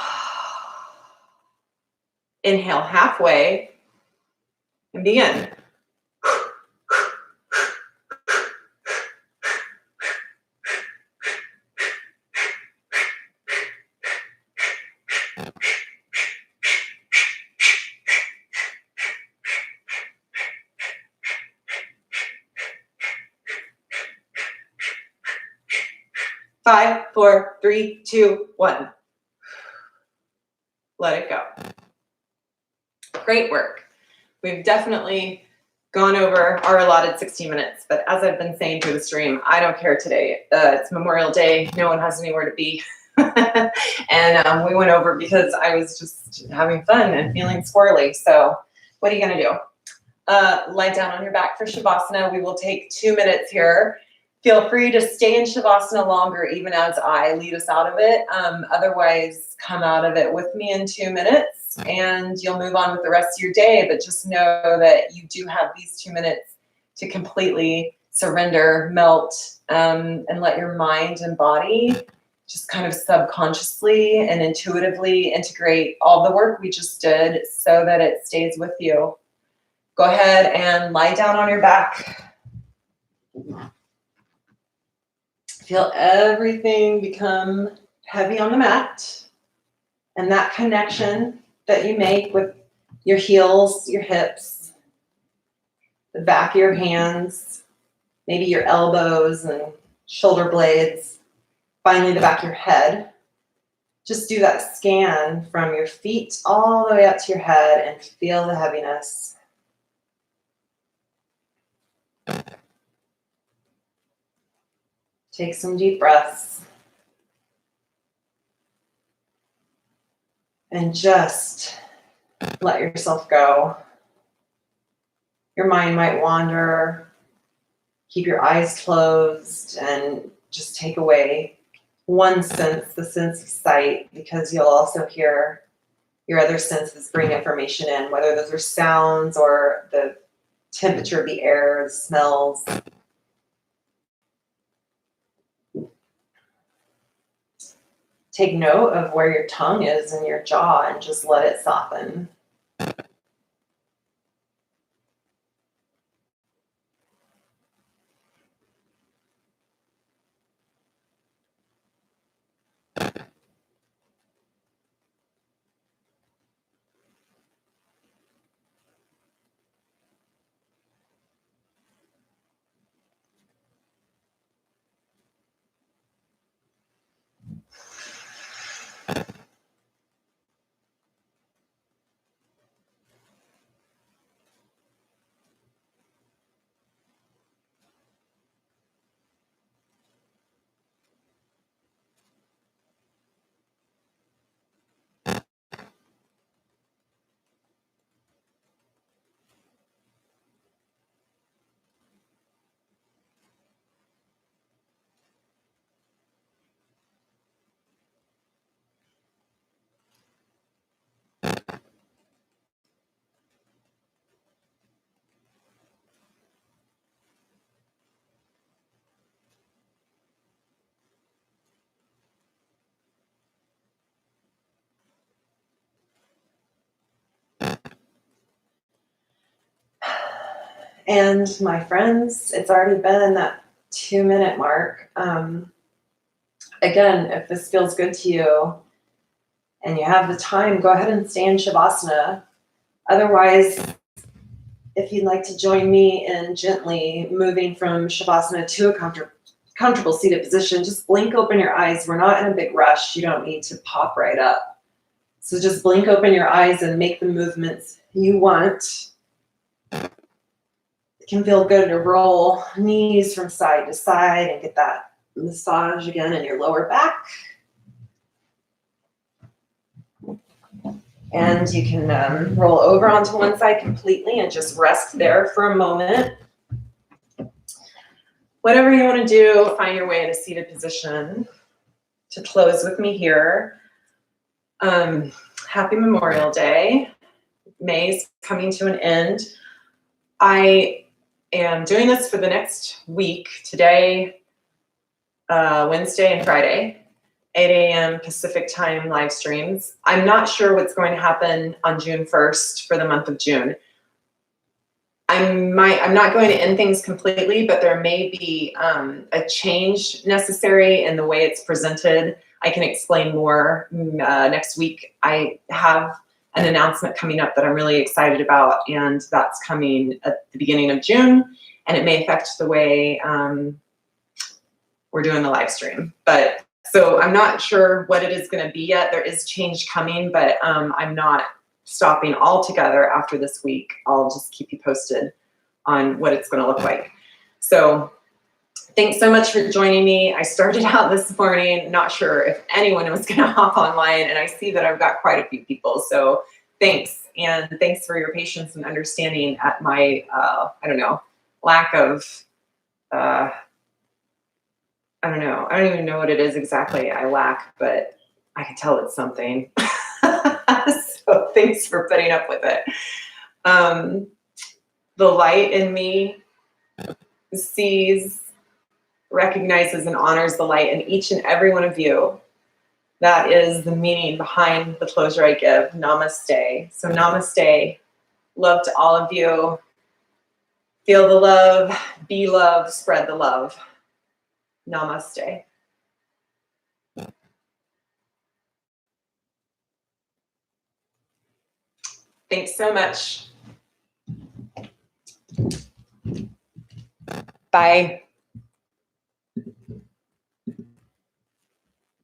Inhale halfway and begin. 5, 4, 3, 2, 1. Let it go. Great work. We've definitely gone over our allotted 60 minutes, but as I've been saying through the stream, I don't care today. It's Memorial Day. No one has anywhere to be. And we went over because I was just having fun and feeling squirrely. So what are you going to do? Lie down on your back for Shavasana. We will take 2 minutes here. Feel free to stay in Shavasana longer, even as I lead us out of it. Otherwise, come out of it with me in 2 minutes, and you'll move on with the rest of your day. But just know that you do have these 2 minutes to completely surrender, melt, and let your mind and body just kind of subconsciously and intuitively integrate all the work we just did so that it stays with you. Go ahead and lie down on your back. Feel everything become heavy on the mat, and that connection that you make with your heels, your hips, the back of your hands, maybe your elbows and shoulder blades, finally the back of your head. Just do that scan from your feet all the way up to your head and feel the heaviness. Take some deep breaths. And just let yourself go. Your mind might wander. Keep your eyes closed and just take away one sense, the sense of sight, because you'll also hear your other senses bring information in, whether those are sounds or the temperature of the air, the smells. Take note of where your tongue is in your jaw and just let it soften. And my friends, it's already been that 2-minute mark. Again, if this feels good to you and you have the time, go ahead and stay in Shavasana. Otherwise, if you'd like to join me in gently moving from Shavasana to a comfortable seated position, just blink open your eyes. We're not in a big rush. You don't need to pop right up. So just blink open your eyes and make the movements you want. It can feel good to roll knees from side to side and get that massage again in your lower back. And you can roll over onto one side completely and just rest there for a moment. Whatever you want to do, find your way in a seated position to close with me here. Happy Memorial Day. May's coming to an end. I am doing this for the next week, today, Wednesday and Friday. 8 a.m. Pacific time live streams. I'm not sure what's going to happen on June 1st for the month of June. I'm not going to end things completely, but there may be a change necessary in the way it's presented. I can explain more next week. I have an announcement coming up that I'm really excited about, and that's coming at the beginning of June, and it may affect the way we're doing the live stream. But so I'm not sure what it is going to be yet. There is change coming, but I'm not stopping altogether after this week. I'll just keep you posted on what it's going to look like. So thanks so much for joining me. I started out this morning, not sure if anyone was going to hop online, and I see that I've got quite a few people. So thanks, and thanks for your patience and understanding at my, lack of, I don't even know what it is exactly I lack, but I can tell it's something. So thanks for putting up with it. The light in me sees, recognizes, and honors the light in each and every one of you. That is the meaning behind the closure I give. Namaste. So namaste. Love to all of you. Feel the love, be love, spread the love. Namaste. Thanks so much. Bye.